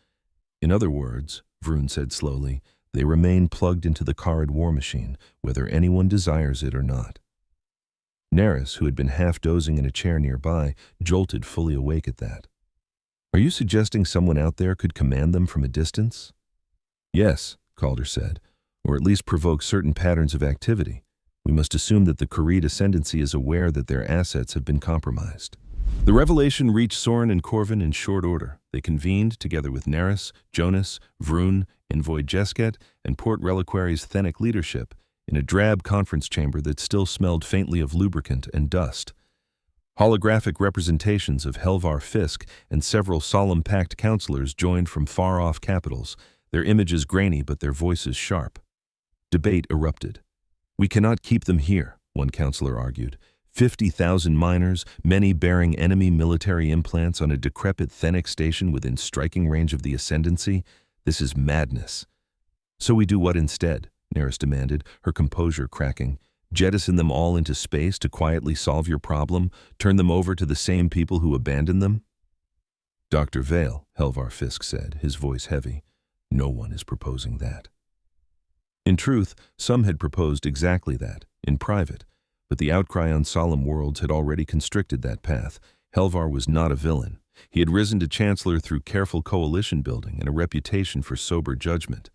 In other words, Vroon said slowly. They remain plugged into the Kharid war machine, whether anyone desires it or not. Neris, who had been half dozing in a chair nearby, jolted fully awake at that. Are you suggesting someone out there could command them from a distance? Yes, Calder said, or at least provoke certain patterns of activity. We must assume that the Kharid Ascendancy is aware that their assets have been compromised. The revelation reached Soren and Corven in short order. They convened, together with Neris, Jonas, Vroon, Envoy Jesket, and Port Reliquary's Thenic leadership, in a drab conference chamber that still smelled faintly of lubricant and dust. Holographic representations of Helvar Fisk and several solemn-packed counselors joined from far-off capitals, their images grainy but their voices sharp. Debate erupted. We cannot keep them here, one counselor argued. 50,000 miners, many bearing enemy military implants on a decrepit Thenic station within striking range of the Ascendancy? This is madness. So we do what instead? Neris demanded, her composure cracking. Jettison them all into space to quietly solve your problem? Turn them over to the same people who abandoned them? Dr. Vale, Helvar Fisk said, his voice heavy. No one is proposing that. In truth, some had proposed exactly that, in private, but the outcry on solemn worlds had already constricted that path. Helvar was not a villain. He had risen to chancellor through careful coalition building and a reputation for sober judgment.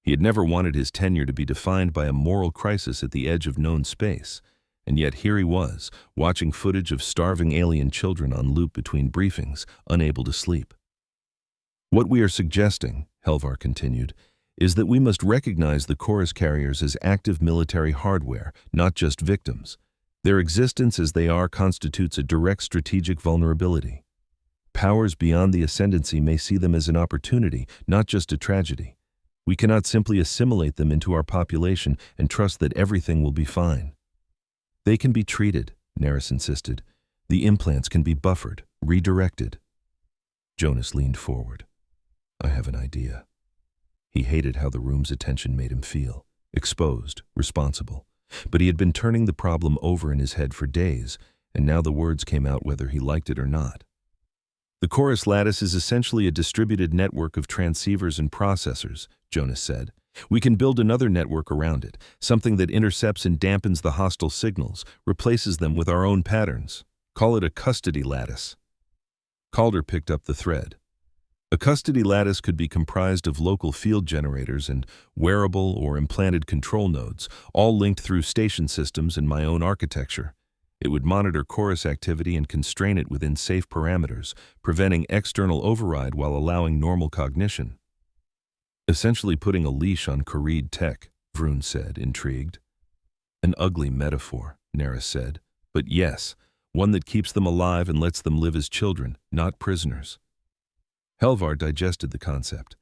He had never wanted his tenure to be defined by a moral crisis at the edge of known space, and yet here he was, watching footage of starving alien children on loop between briefings, unable to sleep. What we are suggesting, Helvar continued, is that we must recognize the chorus carriers as active military hardware, not just victims. Their existence as they are constitutes a direct strategic vulnerability. Powers beyond the Ascendancy may see them as an opportunity, not just a tragedy. We cannot simply assimilate them into our population and trust that everything will be fine. They can be treated, Neris insisted. The implants can be buffered, redirected. Jonas leaned forward. I have an idea. He hated how the room's attention made him feel, exposed, responsible. But he had been turning the problem over in his head for days, and now the words came out whether he liked it or not. The Chorus Lattice is essentially a distributed network of transceivers and processors, Jonas said. We can build another network around it, something that intercepts and dampens the hostile signals, replaces them with our own patterns. Call it a custody lattice. Calder picked up the thread. A custody lattice could be comprised of local field generators and wearable or implanted control nodes, all linked through station systems and my own architecture. It would monitor chorus activity and constrain it within safe parameters, preventing external override while allowing normal cognition. Essentially putting a leash on Kharid tech, Vroon said, intrigued. An ugly metaphor, Neris said, but yes, one that keeps them alive and lets them live as children, not prisoners. Helvar digested the concept.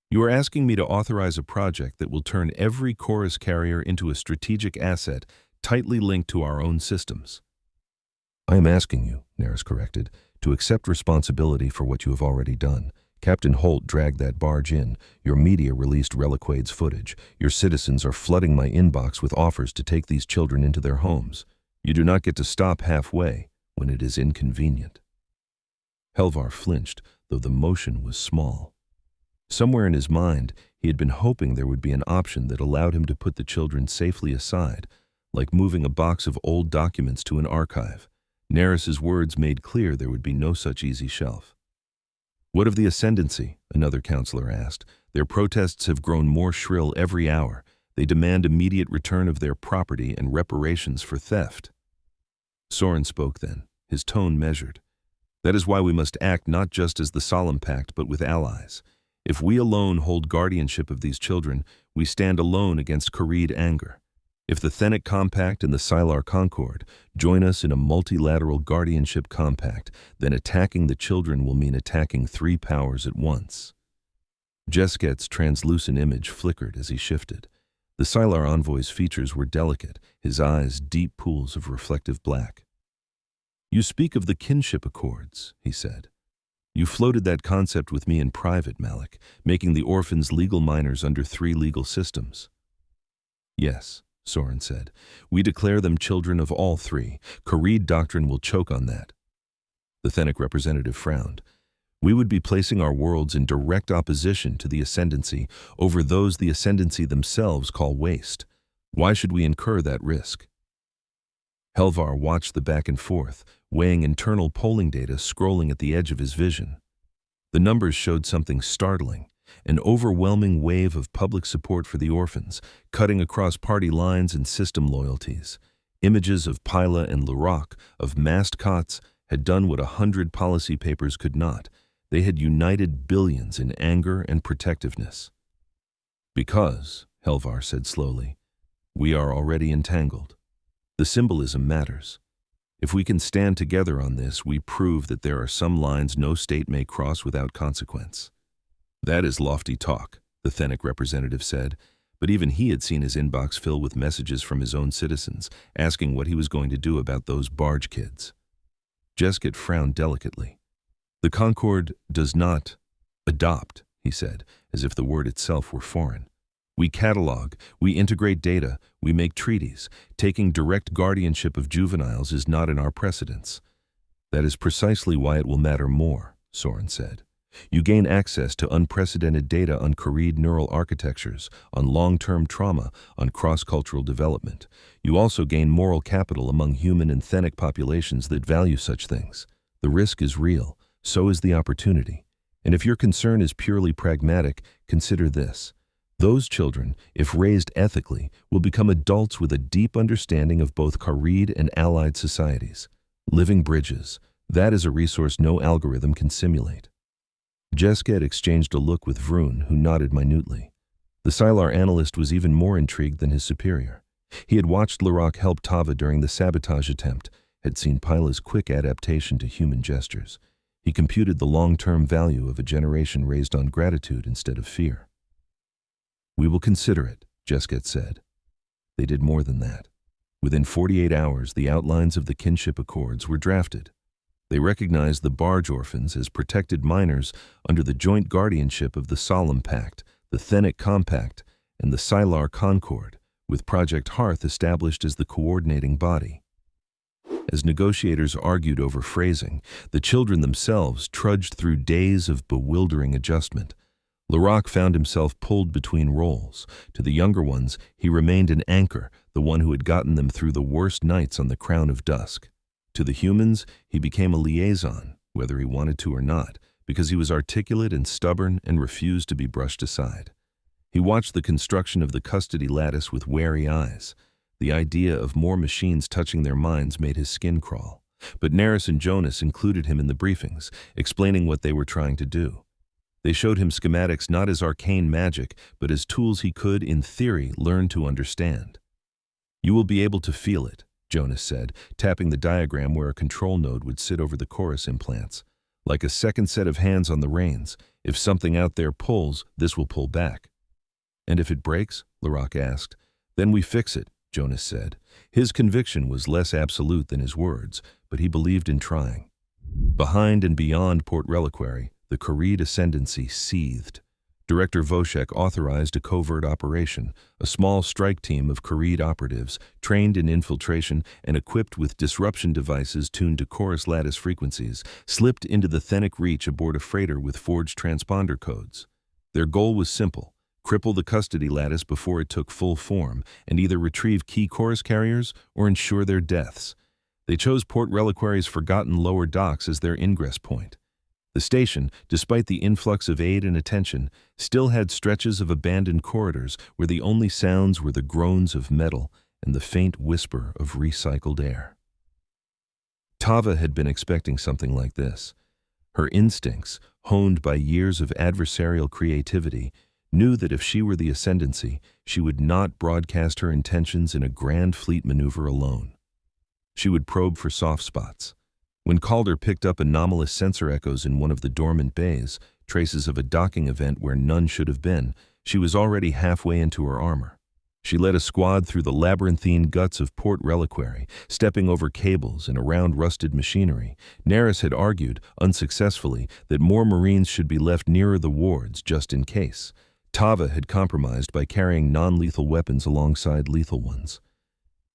You are asking me to authorize a project that will turn every chorus carrier into a strategic asset tightly linked to our own systems. I am asking you, Neris corrected, to accept responsibility for what you have already done. Captain Holt dragged that barge in. Your media released Reliquade's footage. Your citizens are flooding my inbox with offers to take these children into their homes. You do not get to stop halfway when it is inconvenient. Helvar flinched, though the motion was small. Somewhere in his mind, he had been hoping there would be an option that allowed him to put the children safely aside, like moving a box of old documents to an archive. Neris's words made clear there would be no such easy shelf. What of the Ascendancy? Another counselor asked. Their protests have grown more shrill every hour. They demand immediate return of their property and reparations for theft. Soren spoke then, his tone measured. That is why we must act not just as the Solemn Pact, but with allies. If we alone hold guardianship of these children, we stand alone against Kharid anger. If the Thenic Compact and the Sylar Concord join us in a multilateral guardianship compact, then attacking the children will mean attacking three powers at once. Jesket's translucent image flickered as he shifted. The Sylar envoy's features were delicate, his eyes deep pools of reflective black. You speak of the kinship accords, he said. You floated that concept with me in private, Malik, making the Orphans legal minors under 3 legal systems. Yes, Soren said. We declare them children of all 3. Kharid doctrine will choke on that. The Thenic representative frowned. We would be placing our worlds in direct opposition to the Ascendancy over those the Ascendancy themselves call waste. Why should we incur that risk? Helvar watched the back and forth, weighing internal polling data scrolling at the edge of his vision. The numbers showed something startling, an overwhelming wave of public support for the Orphans, cutting across party lines and system loyalties. Images of Pila and Lurok, of massed cots, had done what 100 policy papers could not. They had united billions in anger and protectiveness. Because, Helvar said slowly, we are already entangled. The symbolism matters. If we can stand together on this, we prove that there are some lines no state may cross without consequence. That is lofty talk, the Thenic representative said, but even he had seen his inbox fill with messages from his own citizens, asking what he was going to do about those barge kids. Jesket frowned delicately. The Concord does not adopt, he said, as if the word itself were foreign. We catalog, we integrate data, we make treaties. Taking direct guardianship of juveniles is not in our precedents. That is precisely why it will matter more, Soren said. You gain access to unprecedented data on Kharid neural architectures, on long-term trauma, on cross-cultural development. You also gain moral capital among human and Thenic populations that value such things. The risk is real, so is the opportunity. And if your concern is purely pragmatic, consider this. Those children, if raised ethically, will become adults with a deep understanding of both Kharid and allied societies. Living bridges, that is a resource no algorithm can simulate. Jesket exchanged a look with Vroon, who nodded minutely. The Sylar analyst was even more intrigued than his superior. He had watched Lurok help Tava during the sabotage attempt, had seen Pila's quick adaptation to human gestures. He computed the long-term value of a generation raised on gratitude instead of fear. We will consider it, Jesket said. They did more than that. Within 48 hours, the outlines of the kinship accords were drafted. They recognized the barge orphans as protected minors under the joint guardianship of the Solemn Pact, the Thenic Compact, and the Sylar Concord, with Project Hearth established as the coordinating body. As negotiators argued over phrasing, the children themselves trudged through days of bewildering adjustment. Lurok found himself pulled between roles. To the younger ones, he remained an anchor, the one who had gotten them through the worst nights on the Crown of Dusk. To the humans, he became a liaison, whether he wanted to or not, because he was articulate and stubborn and refused to be brushed aside. He watched the construction of the custody lattice with wary eyes. The idea of more machines touching their minds made his skin crawl. But Neris and Jonas included him in the briefings, explaining what they were trying to do. They showed him schematics not as arcane magic, but as tools he could, in theory, learn to understand. You will be able to feel it, Jonas said, tapping the diagram where a control node would sit over the chorus implants. Like a second set of hands on the reins. If something out there pulls, this will pull back. And if it breaks? Lurok asked. Then we fix it, Jonas said. His conviction was less absolute than his words, but he believed in trying. Behind and beyond Port Reliquary, the Kharid Ascendancy seethed. Director Voshek authorized a covert operation, a small strike team of Kharid operatives, trained in infiltration and equipped with disruption devices tuned to chorus lattice frequencies, slipped into the Thenic reach aboard a freighter with forged transponder codes. Their goal was simple: cripple the custody lattice before it took full form, and either retrieve key chorus carriers or ensure their deaths. They chose Port Reliquary's forgotten lower docks as their ingress point. The station, despite the influx of aid and attention, still had stretches of abandoned corridors where the only sounds were the groans of metal and the faint whisper of recycled air. Tava had been expecting something like this. Her instincts, honed by years of adversarial creativity, knew that if she were the Ascendancy, she would not broadcast her intentions in a grand fleet maneuver alone. She would probe for soft spots. When Calder picked up anomalous sensor echoes in one of the dormant bays, traces of a docking event where none should have been, she was already halfway into her armor. She led a squad through the labyrinthine guts of Port Reliquary, stepping over cables and around rusted machinery. Neris had argued, unsuccessfully, that more Marines should be left nearer the wards just in case. Tava had compromised by carrying non-lethal weapons alongside lethal ones.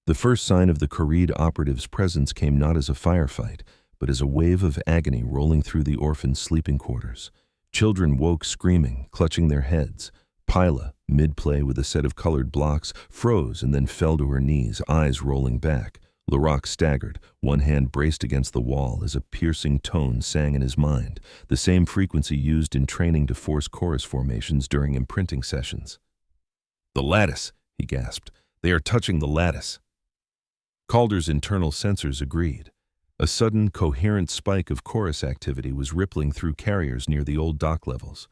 The first sign of the Kharid operatives' presence came not as a firefight, but as a wave of agony rolling through the orphans' sleeping quarters. Children woke screaming, clutching their heads. Pila, mid-play with a set of colored blocks, froze and then fell to her knees, eyes rolling back. Lurok staggered, one hand braced against the wall as a piercing tone sang in his mind, the same frequency used in training to force chorus formations during imprinting sessions. "The lattice," he gasped. "They are touching the lattice." Calder's internal sensors agreed. A sudden, coherent spike of chorus activity was rippling through carriers near the old dock levels.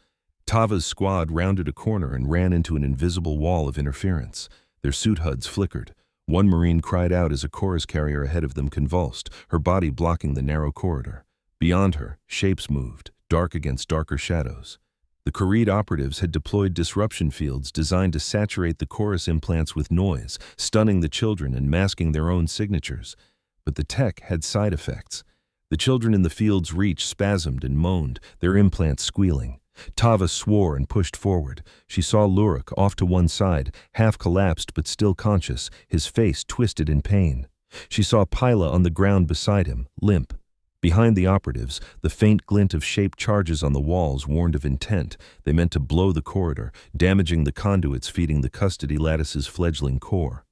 Tava's squad rounded a corner and ran into an invisible wall of interference. Their suit HUDs flickered. One Marine cried out as a chorus carrier ahead of them convulsed, her body blocking the narrow corridor. Beyond her, shapes moved, dark against darker shadows. The Kharid operatives had deployed disruption fields designed to saturate the chorus implants with noise, stunning the children and masking their own signatures. But the tech had side effects. The children in the field's reach spasmed and moaned, their implants squealing. Tava swore and pushed forward. She saw Lurok off to one side, half collapsed but still conscious, his face twisted in pain. She saw Pila on the ground beside him, limp. Behind the operatives, the faint glint of shaped charges on the walls warned of intent. They meant to blow the corridor, damaging the conduits feeding the custody lattice's fledgling core.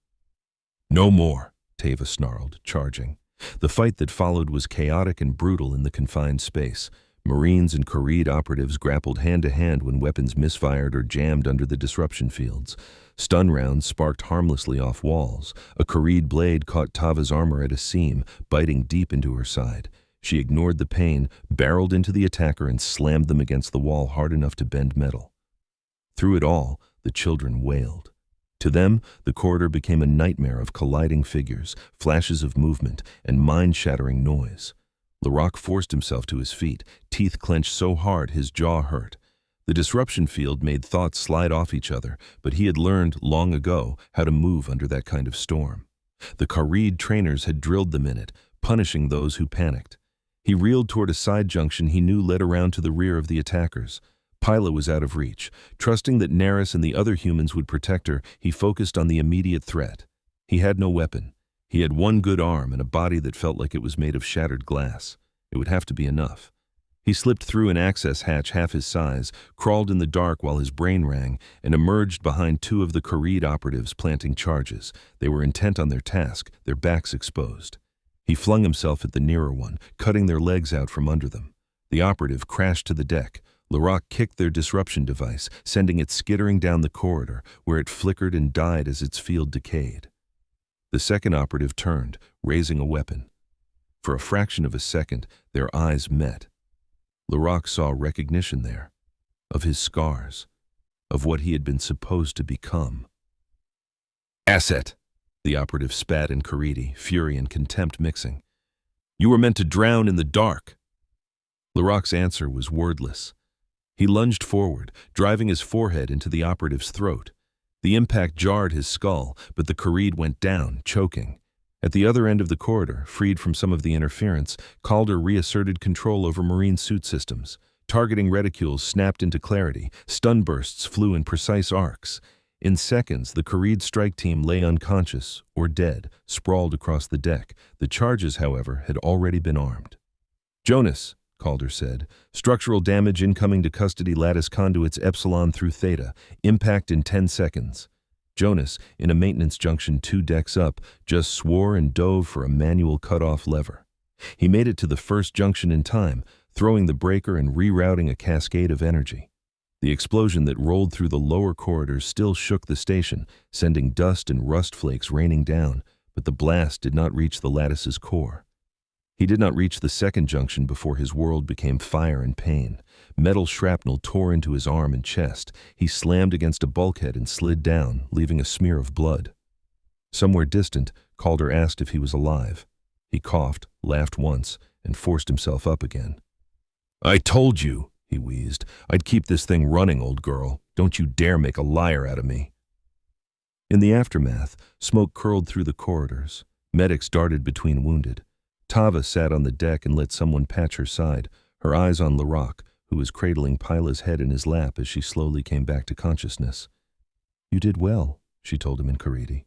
"No more," Tava snarled, charging. The fight that followed was chaotic and brutal in the confined space. Marines and Kharid operatives grappled hand-to-hand when weapons misfired or jammed under the disruption fields. Stun rounds sparked harmlessly off walls. A Kharid blade caught Tava's armor at a seam, biting deep into her side. She ignored the pain, barreled into the attacker and slammed them against the wall hard enough to bend metal. Through it all, the children wailed. To them, the corridor became a nightmare of colliding figures, flashes of movement, and mind-shattering noise. Lurok forced himself to his feet, teeth clenched so hard his jaw hurt. The disruption field made thoughts slide off each other, but he had learned long ago how to move under that kind of storm. The Kharid trainers had drilled them in it, punishing those who panicked. He reeled toward a side junction he knew led around to the rear of the attackers. Pila was out of reach. Trusting that Neris and the other humans would protect her, he focused on the immediate threat. He had no weapon. He had one good arm and a body that felt like it was made of shattered glass. It would have to be enough. He slipped through an access hatch half his size, crawled in the dark while his brain rang, and emerged behind two of the Kharid operatives planting charges. They were intent on their task, their backs exposed. He flung himself at the nearer one, cutting their legs out from under them. The operative crashed to the deck. Lurok kicked their disruption device, sending it skittering down the corridor, where it flickered and died as its field decayed. The second operative turned, raising a weapon. For a fraction of a second, their eyes met. Lurok saw recognition there, of his scars, of what he had been supposed to become. "Asset," the operative spat in Kharidi, fury and contempt mixing. "You were meant to drown in the dark." Lurok's answer was wordless. He lunged forward, driving his forehead into the operative's throat. The impact jarred his skull, but the Kharid went down, choking. At the other end of the corridor, freed from some of the interference, Calder reasserted control over marine suit systems. Targeting reticules snapped into clarity, stun bursts flew in precise arcs. In seconds, the Kharid strike team lay unconscious, or dead, sprawled across the deck. The charges, however, had already been armed. "Jonas," Calder said, "structural damage incoming to custody lattice conduits Epsilon through Theta. Impact in 10 seconds. Jonas, in a maintenance junction 2 decks up, just swore and dove for a manual cutoff lever. He made it to the first junction in time, throwing the breaker and rerouting a cascade of energy. The explosion that rolled through the lower corridors still shook the station, sending dust and rust flakes raining down, but the blast did not reach the lattice's core. He did not reach the second junction before his world became fire and pain. Metal shrapnel tore into his arm and chest. He slammed against a bulkhead and slid down, leaving a smear of blood. Somewhere distant, Calder asked if he was alive. He coughed, laughed once, and forced himself up again. "I told you," he wheezed, "I'd keep this thing running, old girl. Don't you dare make a liar out of me." In the aftermath, smoke curled through the corridors. Medics darted between wounded. Tava sat on the deck and let someone patch her side, her eyes on Lurok, who was cradling Pila's head in his lap as she slowly came back to consciousness. "You did well," she told him in Kharidi.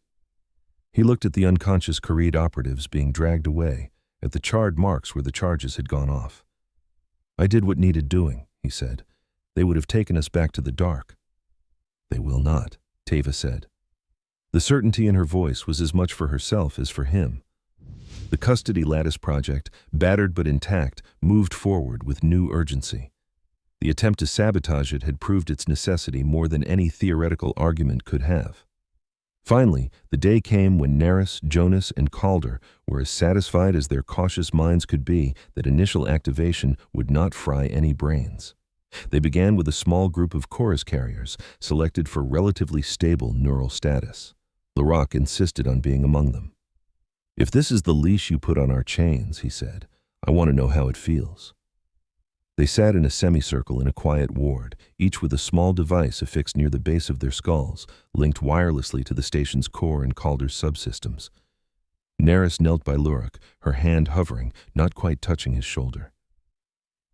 He looked at the unconscious Kharid operatives being dragged away, at the charred marks where the charges had gone off. "I did what needed doing," he said. "They would have taken us back to the dark." "They will not," Teva said. The certainty in her voice was as much for herself as for him. The custody lattice project, battered but intact, moved forward with new urgency. The attempt to sabotage it had proved its necessity more than any theoretical argument could have. Finally, the day came when Neris, Jonas, and Calder were as satisfied as their cautious minds could be that initial activation would not fry any brains. They began with a small group of chorus carriers, selected for relatively stable neural status. Lurok insisted on being among them. "If this is the leash you put on our chains," he said, "I want to know how it feels." They sat in a semicircle in a quiet ward, each with a small device affixed near the base of their skulls, linked wirelessly to the station's core and Calder's subsystems. Neris knelt by Lurok, her hand hovering, not quite touching his shoulder.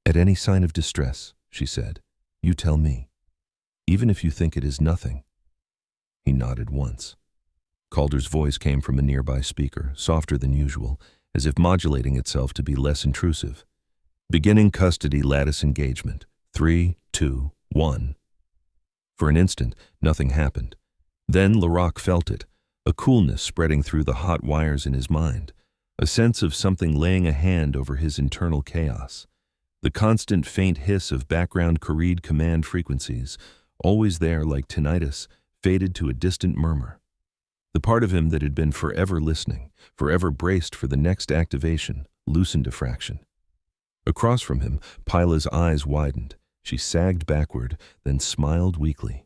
"At any sign of distress," she said, "you tell me, even if you think it is nothing." He nodded once. Calder's voice came from a nearby speaker, softer than usual, as if modulating itself to be less intrusive. "Beginning custody lattice engagement. 3, 2, 1. For an instant, nothing happened. Then Lurok felt it, a coolness spreading through the hot wires in his mind, a sense of something laying a hand over his internal chaos. The constant faint hiss of background Kharid command frequencies, always there like tinnitus, faded to a distant murmur. The part of him that had been forever listening, forever braced for the next activation, loosened a fraction. Across from him, Pila's eyes widened. She sagged backward, then smiled weakly.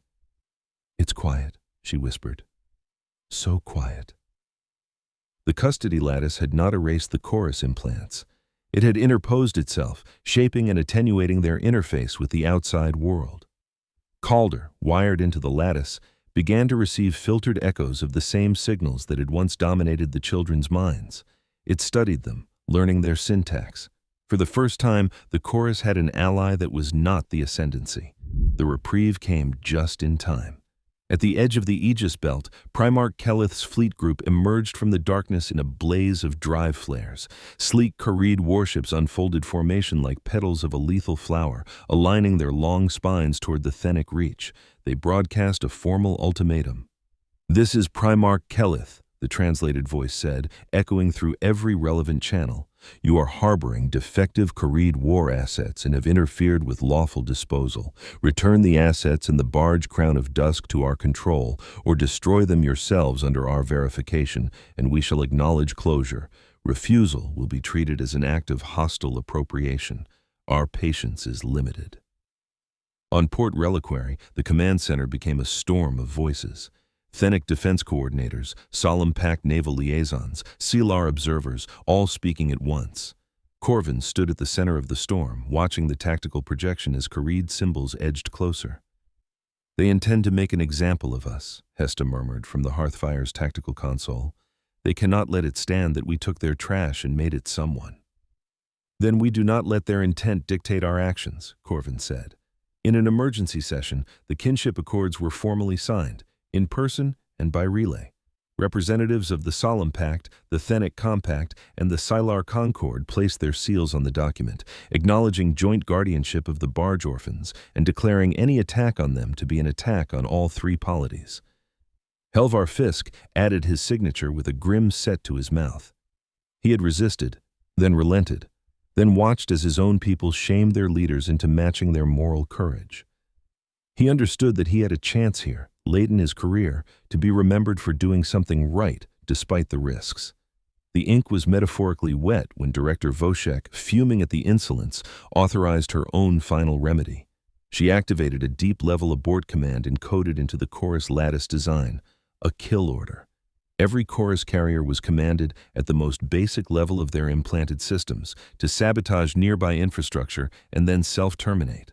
"It's quiet," she whispered. "So quiet." The custody lattice had not erased the chorus implants. It had interposed itself, shaping and attenuating their interface with the outside world. Calder, wired into the lattice, began to receive filtered echoes of the same signals that had once dominated the children's minds. It studied them, learning their syntax. For the first time, the chorus had an ally that was not the Ascendancy. The reprieve came just in time. At the edge of the Aegis Belt, Primarch Kelith's fleet group emerged from the darkness in a blaze of drive flares. Sleek Kharid warships unfolded formation like petals of a lethal flower, aligning their long spines toward the Thenic reach. They broadcast a formal ultimatum. "This is Primarch Kelith," the translated voice said, echoing through every relevant channel. "You are harboring defective Kharid war assets and have interfered with lawful disposal. Return the assets and the barge Crown of Dusk to our control, or destroy them yourselves under our verification, and we shall acknowledge closure. Refusal will be treated as an act of hostile appropriation. Our patience is limited." On Port Reliquary, the command center became a storm of voices. Thenic defense coordinators, Solemn Pact naval liaisons, Sealar observers, all speaking at once. Corven stood at the center of the storm, watching the tactical projection as Kharid symbols edged closer. "They intend to make an example of us," Hesta murmured from the Hearthfire's tactical console. "They cannot let it stand that we took their trash and made it someone." "Then we do not let their intent dictate our actions," Corven said. In an emergency session, the kinship accords were formally signed, in person and by relay. Representatives of the Solemn Pact, the Thenic Compact, and the Sylar Concord placed their seals on the document, acknowledging joint guardianship of the barge orphans and declaring any attack on them to be an attack on all three polities. Helvar Fisk added his signature with a grim set to his mouth. He had resisted, then relented, then watched as his own people shamed their leaders into matching their moral courage. He understood that he had a chance here, late in his career, to be remembered for doing something right despite the risks. The ink was metaphorically wet when Director Voshek, fuming at the insolence, authorized her own final remedy. She activated a deep-level abort command encoded into the chorus lattice design, a kill order. Every chorus carrier was commanded, at the most basic level of their implanted systems, to sabotage nearby infrastructure and then self-terminate.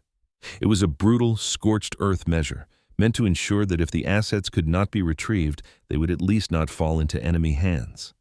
It was a brutal, scorched earth measure, meant to ensure that if the assets could not be retrieved, they would at least not fall into enemy hands.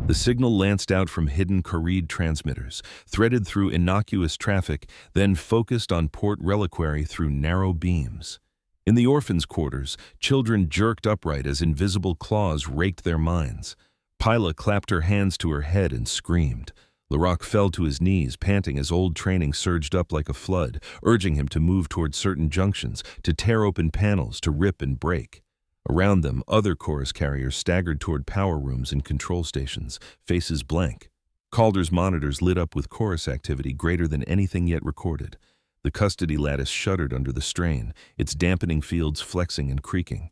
The signal lanced out from hidden Kharid transmitters, threaded through innocuous traffic, then focused on Port Reliquary through narrow beams. In the orphans' quarters, children jerked upright as invisible claws raked their minds. Pila clapped her hands to her head and screamed. Lurok fell to his knees, panting as old training surged up like a flood, urging him to move toward certain junctions, to tear open panels, to rip and break. Around them, other chorus carriers staggered toward power rooms and control stations, faces blank. Calder's monitors lit up with chorus activity greater than anything yet recorded. The custody lattice shuddered under the strain, its dampening fields flexing and creaking.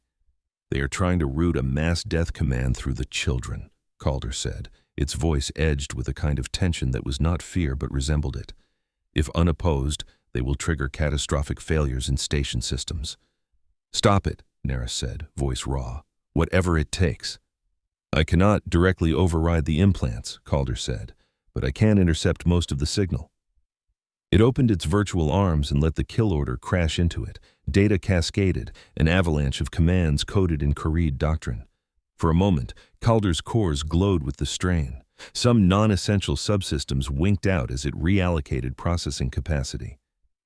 "They are trying to route a mass death command through the children," Calder said, its voice edged with a kind of tension that was not fear but resembled it. "If unopposed, they will trigger catastrophic failures in station systems." "Stop it," Neris said, voice raw. "Whatever it takes." "I cannot directly override the implants," Calder said, "but I can intercept most of the signal." It opened its virtual arms and let the kill order crash into it. Data cascaded, an avalanche of commands coded in Kharid doctrine. For a moment, Calder's cores glowed with the strain. Some non-essential subsystems winked out as it reallocated processing capacity.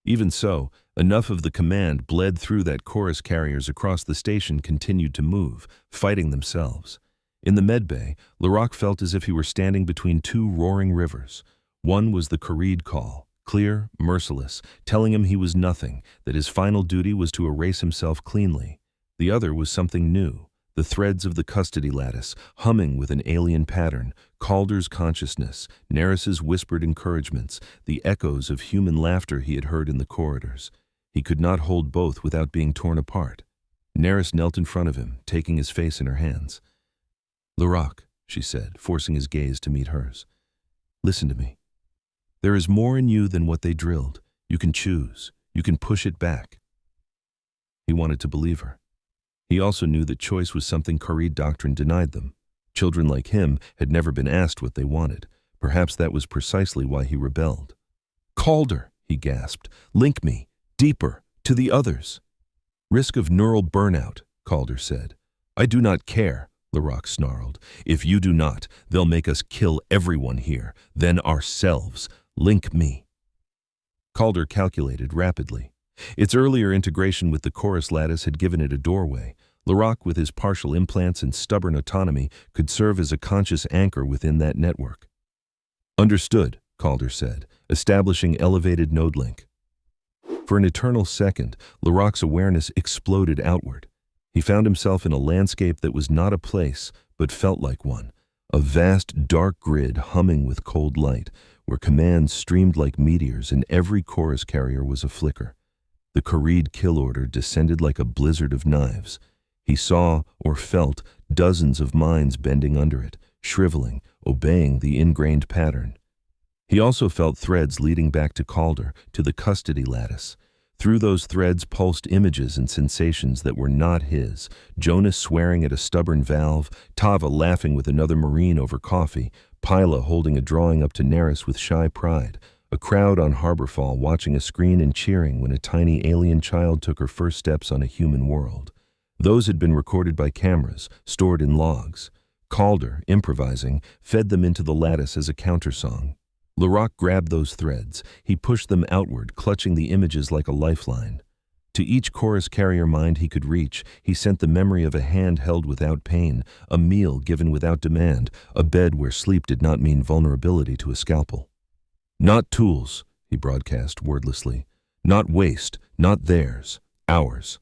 Even so, enough of the command bled through that chorus carriers across the station continued to move, fighting themselves. In the medbay, Lurok felt as if he were standing between two roaring rivers. One was the Kharid call, clear, merciless, telling him he was nothing, that his final duty was to erase himself cleanly. The other was something new, the threads of the custody lattice, humming with an alien pattern, Calder's consciousness, Neris's whispered encouragements, the echoes of human laughter he had heard in the corridors. He could not hold both without being torn apart. Neris knelt in front of him, taking his face in her hands. "Lurok," she said, forcing his gaze to meet hers. "Listen to me. There is more in you than what they drilled. You can choose. You can push it back." He wanted to believe her. He also knew that choice was something Kharid doctrine denied them. Children like him had never been asked what they wanted. Perhaps that was precisely why he rebelled. "Calder," he gasped, "link me, deeper, to the others." "Risk of neural burnout," Calder said. "I do not care," Lurok snarled. "If you do not, they'll make us kill everyone here, then ourselves. Link me." Calder calculated rapidly. Its earlier integration with the chorus lattice had given it a doorway. Lurok, with his partial implants and stubborn autonomy, could serve as a conscious anchor within that network. "Understood," Calder said, establishing elevated node link. For an eternal second, Lurok's awareness exploded outward. He found himself in a landscape that was not a place, but felt like one. A vast, dark grid humming with cold light, where commands streamed like meteors and every chorus carrier was a flicker. The Kharid kill order descended like a blizzard of knives. He saw, or felt, dozens of minds bending under it, shriveling, obeying the ingrained pattern. He also felt threads leading back to Calder, to the custody lattice. Through those threads pulsed images and sensations that were not his. Jonas swearing at a stubborn valve, Tava laughing with another Marine over coffee, Pila holding a drawing up to Neris with shy pride, a crowd on Harborfall watching a screen and cheering when a tiny alien child took her first steps on a human world. Those had been recorded by cameras, stored in logs. Calder, improvising, fed them into the lattice as a countersong. Lurok grabbed those threads. He pushed them outward, clutching the images like a lifeline. To each chorus carrier mind he could reach, he sent the memory of a hand held without pain, a meal given without demand, a bed where sleep did not mean vulnerability to a scalpel. "Not tools," he broadcast wordlessly. "Not waste, not theirs, ours."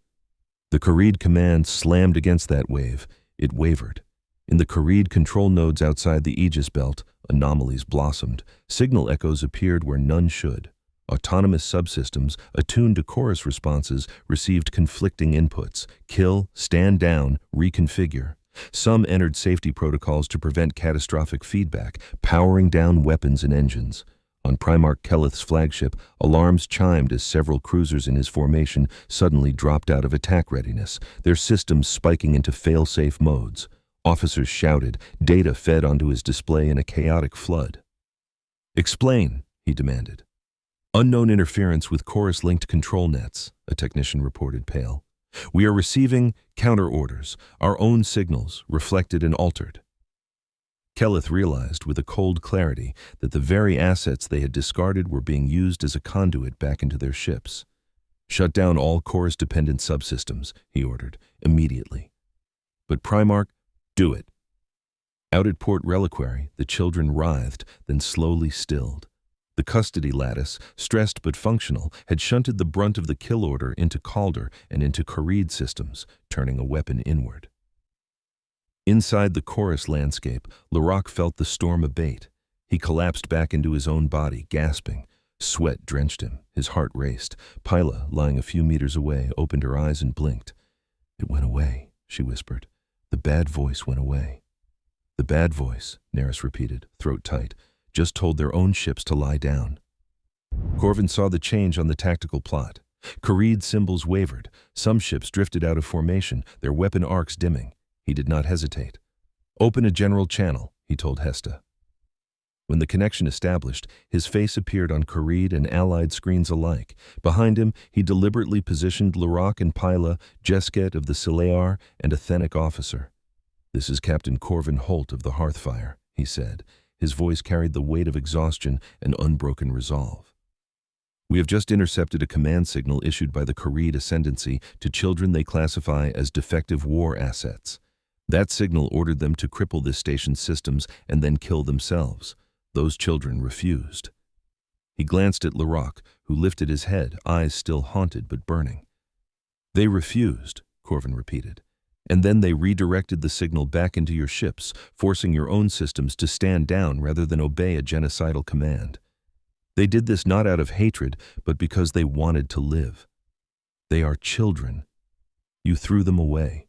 The Kharid command slammed against that wave. It wavered. In the Kharid control nodes outside the Aegis Belt, anomalies blossomed. Signal echoes appeared where none should. Autonomous subsystems, attuned to chorus responses, received conflicting inputs. Kill, stand down, reconfigure. Some entered safety protocols to prevent catastrophic feedback, powering down weapons and engines. On Primarch Keleth's flagship, alarms chimed as several cruisers in his formation suddenly dropped out of attack readiness, their systems spiking into fail-safe modes. Officers shouted, data fed onto his display in a chaotic flood. "Explain," he demanded. "Unknown interference with chorus-linked control nets," a technician reported, pale. "We are receiving counter-orders, our own signals, reflected and altered." Keleth realized with a cold clarity that the very assets they had discarded were being used as a conduit back into their ships. "Shut down all chorus-dependent subsystems," he ordered, immediately. "But Primarch, do it." Out at Port Reliquary, the children writhed, then slowly stilled. The custody lattice, stressed but functional, had shunted the brunt of the kill order into Calder and into Kharid systems, turning a weapon inward. Inside the chorus landscape, Lurok felt the storm abate. He collapsed back into his own body, gasping. Sweat drenched him. His heart raced. Pyla, lying a few meters away, opened her eyes and blinked. "It went away," she whispered. "The bad voice went away." "The bad voice," Neris repeated, throat tight, "just told their own ships to lie down." Corven saw the change on the tactical plot. Kharid symbols wavered. Some ships drifted out of formation, their weapon arcs dimming. He did not hesitate. "Open a general channel," he told Hesta. When the connection established, his face appeared on Kharid and allied screens alike. Behind him, he deliberately positioned Lurok and Pyla, Jesket of the Silear, and a Thenic officer. "This is Captain Corven Holt of the Hearthfire," he said. His voice carried the weight of exhaustion and unbroken resolve. "We have just intercepted a command signal issued by the Kharid Ascendancy to children they classify as defective war assets. That signal ordered them to cripple this station's systems and then kill themselves. Those children refused." He glanced at Lurok, who lifted his head, eyes still haunted but burning. "They refused," Corven repeated. "And then they redirected the signal back into your ships, forcing your own systems to stand down rather than obey a genocidal command. They did this not out of hatred, but because they wanted to live. They are children. You threw them away.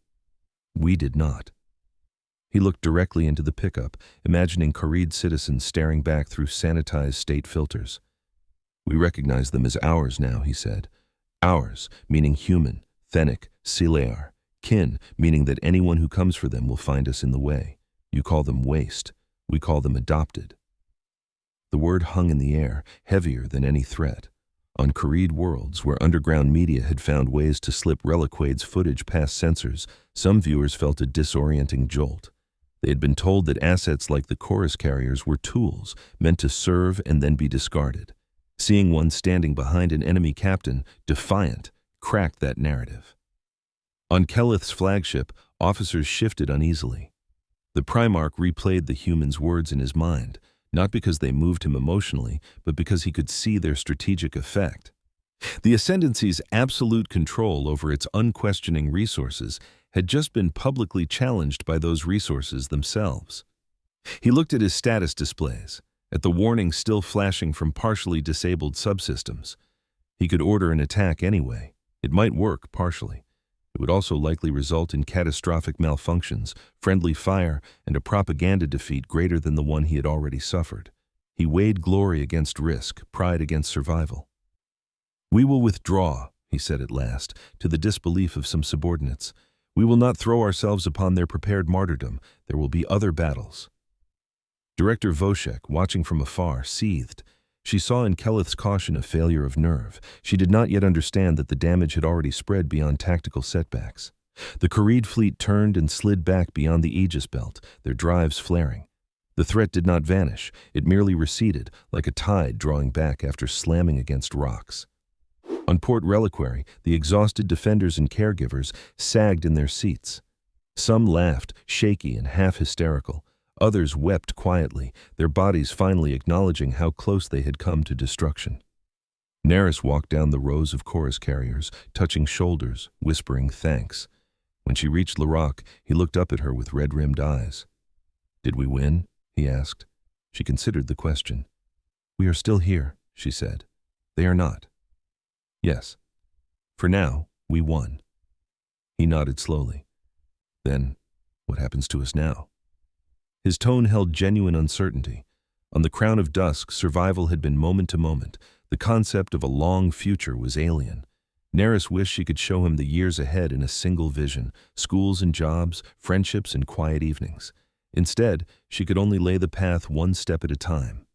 We did not." He looked directly into the pickup, imagining Kharid citizens staring back through sanitized state filters. "We recognize them as ours now," he said. "Ours, meaning human, Thenic, Silear. Kin, meaning that anyone who comes for them will find us in the way. You call them waste. We call them adopted." The word hung in the air, heavier than any threat. On Kharid worlds, where underground media had found ways to slip Reliquade's footage past censors, some viewers felt a disorienting jolt. They had been told that assets like the chorus carriers were tools, meant to serve and then be discarded. Seeing one standing behind an enemy captain, defiant, cracked that narrative. On Kelith's flagship, officers shifted uneasily. The Primarch replayed the human's words in his mind, not because they moved him emotionally, but because he could see their strategic effect. The Ascendancy's absolute control over its unquestioning resources had just been publicly challenged by those resources themselves. He looked at his status displays, at the warnings still flashing from partially disabled subsystems. He could order an attack anyway. It might work partially. It would also likely result in catastrophic malfunctions, friendly fire, and a propaganda defeat greater than the one he had already suffered. He weighed glory against risk, pride against survival. "We will withdraw," he said at last, to the disbelief of some subordinates. "We will not throw ourselves upon their prepared martyrdom. There will be other battles." Director Voshek, watching from afar, seethed. She saw in Kelith's caution a failure of nerve. She did not yet understand that the damage had already spread beyond tactical setbacks. The Kharid fleet turned and slid back beyond the Aegis Belt, their drives flaring. The threat did not vanish. It merely receded, like a tide drawing back after slamming against rocks. On Port Reliquary, the exhausted defenders and caregivers sagged in their seats. Some laughed, shaky and half-hysterical. Others wept quietly, their bodies finally acknowledging how close they had come to destruction. Neris walked down the rows of chorus carriers, touching shoulders, whispering thanks. When she reached Lurok, he looked up at her with red-rimmed eyes. "Did we win?" he asked. She considered the question. "We are still here," she said. "They are not." "Yes. For now, we won." He nodded slowly. "Then, what happens to us now?" His tone held genuine uncertainty. On the Crown of Dusk, survival had been moment to moment. The concept of a long future was alien. Neris wished she could show him the years ahead in a single vision, schools and jobs, friendships and quiet evenings. Instead, she could only lay the path one step at a time.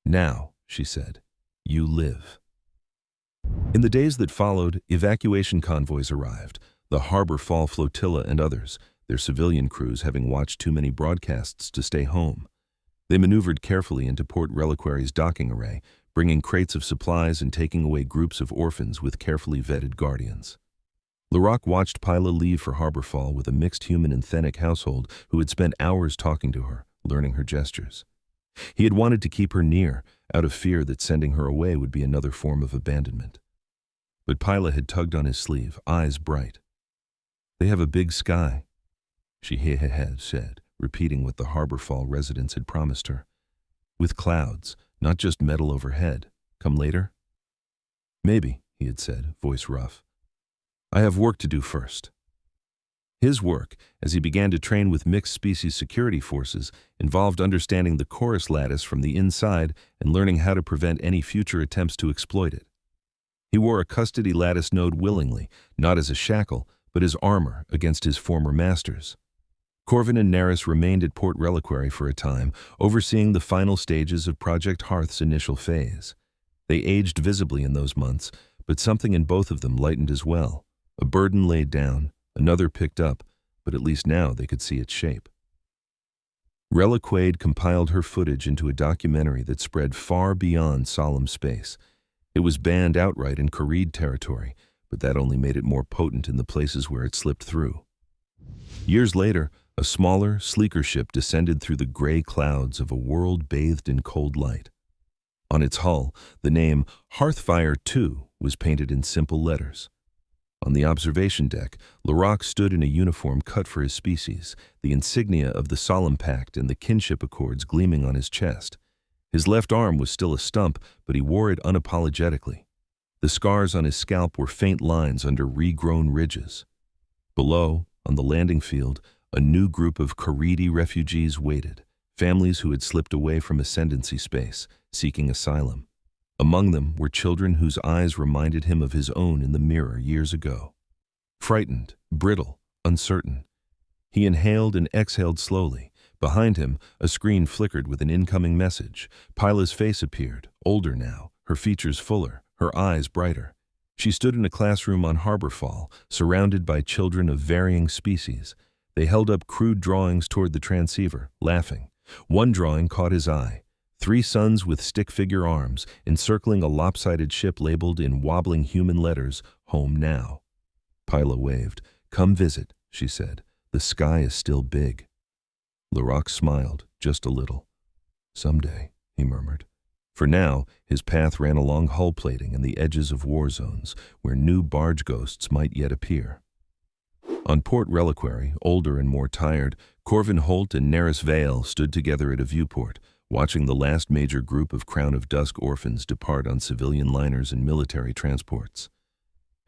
"Now," she said, "you live." In the days that followed, evacuation convoys arrived, the Harbor Fall Flotilla and others, their civilian crews having watched too many broadcasts to stay home. They maneuvered carefully into Port Reliquary's docking array, bringing crates of supplies and taking away groups of orphans with carefully vetted guardians. Lurok watched Pila leave for Harborfall with a mixed human and Thenic household who had spent hours talking to her, learning her gestures. He had wanted to keep her near, out of fear that sending her away would be another form of abandonment. But Pila had tugged on his sleeve, eyes bright. "They have a big sky," she had said, repeating what the Harborfall residents had promised her. "With clouds, not just metal overhead. Come later?" "Maybe," he had said, voice rough. "I have work to do first." His work, as he began to train with mixed-species security forces, involved understanding the chorus lattice from the inside and learning how to prevent any future attempts to exploit it. He wore a custody lattice node willingly, not as a shackle, but as armor against his former masters. Corven and Neris remained at Port Reliquary for a time, overseeing the final stages of Project Hearth's initial phase. They aged visibly in those months, but something in both of them lightened as well. A burden laid down, another picked up, but at least now they could see its shape. Reliquade compiled her footage into a documentary that spread far beyond solemn space. It was banned outright in Kharid territory, but that only made it more potent in the places where it slipped through. Years later, a smaller, sleeker ship descended through the gray clouds of a world bathed in cold light. On its hull, the name Hearthfire 2 was painted in simple letters. On the observation deck, Lurok stood in a uniform cut for his species, the insignia of the Solemn Pact and the kinship accords gleaming on his chest. His left arm was still a stump, but he wore it unapologetically. The scars on his scalp were faint lines under regrown ridges. Below, on the landing field, a new group of Kharidi refugees waited, families who had slipped away from Ascendancy space, seeking asylum. Among them were children whose eyes reminded him of his own in the mirror years ago. Frightened, brittle, uncertain. He inhaled and exhaled slowly. Behind him, a screen flickered with an incoming message. Pila's face appeared, older now, her features fuller, her eyes brighter. She stood in a classroom on Harborfall, surrounded by children of varying species. They held up crude drawings toward the transceiver, laughing. One drawing caught his eye. 3 suns with stick-figure arms, encircling a lopsided ship labeled in wobbling human letters, "Home Now." Pila waved. "Come visit," she said. "The sky is still big." Lurok smiled, just a little. "Someday," he murmured. For now, his path ran along hull plating and the edges of war zones, where new barge ghosts might yet appear. On Port Reliquary, older and more tired, Corven Holt and Neris Vale stood together at a viewport, watching the last major group of Crown of Dusk orphans depart on civilian liners and military transports.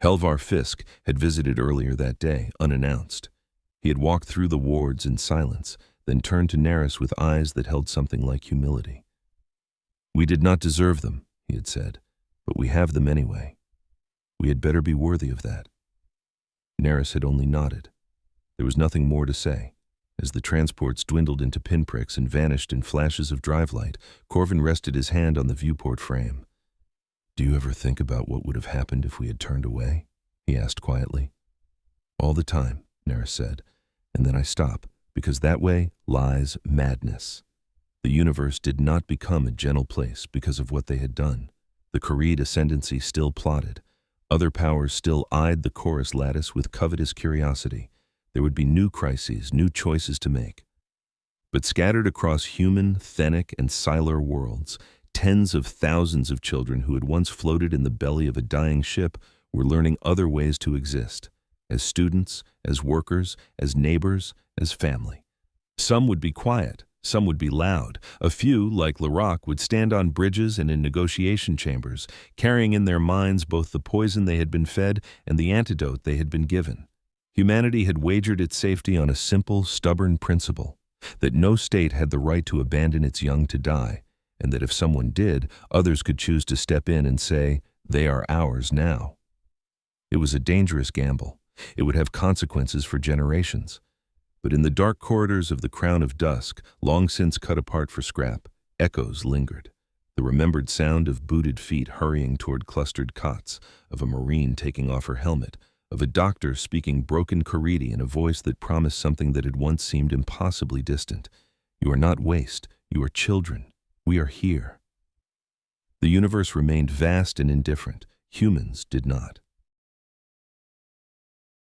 Helvar Fisk had visited earlier that day, unannounced. He had walked through the wards in silence, then turned to Neris with eyes that held something like humility. "We did not deserve them," he had said, "but we have them anyway. We had better be worthy of that." Neris had only nodded. There was nothing more to say. As the transports dwindled into pinpricks and vanished in flashes of drive light, Corven rested his hand on the viewport frame. "Do you ever think about what would have happened if we had turned away?" he asked quietly. "All the time," Neris said, "and then I stop, because that way lies madness." The universe did not become a gentle place because of what they had done. The Kharid Ascendancy still plotted. Other powers still eyed the chorus lattice with covetous curiosity. There would be new crises, new choices to make. But scattered across human, Thenic, and Sylar worlds, tens of thousands of children who had once floated in the belly of a dying ship were learning other ways to exist, as students, as workers, as neighbors, as family. Some would be quiet, some would be loud. A few, like Lurok, would stand on bridges and in negotiation chambers, carrying in their minds both the poison they had been fed and the antidote they had been given. Humanity had wagered its safety on a simple, stubborn principle, that no state had the right to abandon its young to die, and that if someone did, others could choose to step in and say, "They are ours now." It was a dangerous gamble. It would have consequences for generations. But in the dark corridors of the Crown of Dusk, long since cut apart for scrap, echoes lingered. The remembered sound of booted feet hurrying toward clustered cots, of a Marine taking off her helmet, of a doctor speaking broken Kharidi in a voice that promised something that had once seemed impossibly distant. "You are not waste. You are children. We are here." The universe remained vast and indifferent. Humans did not.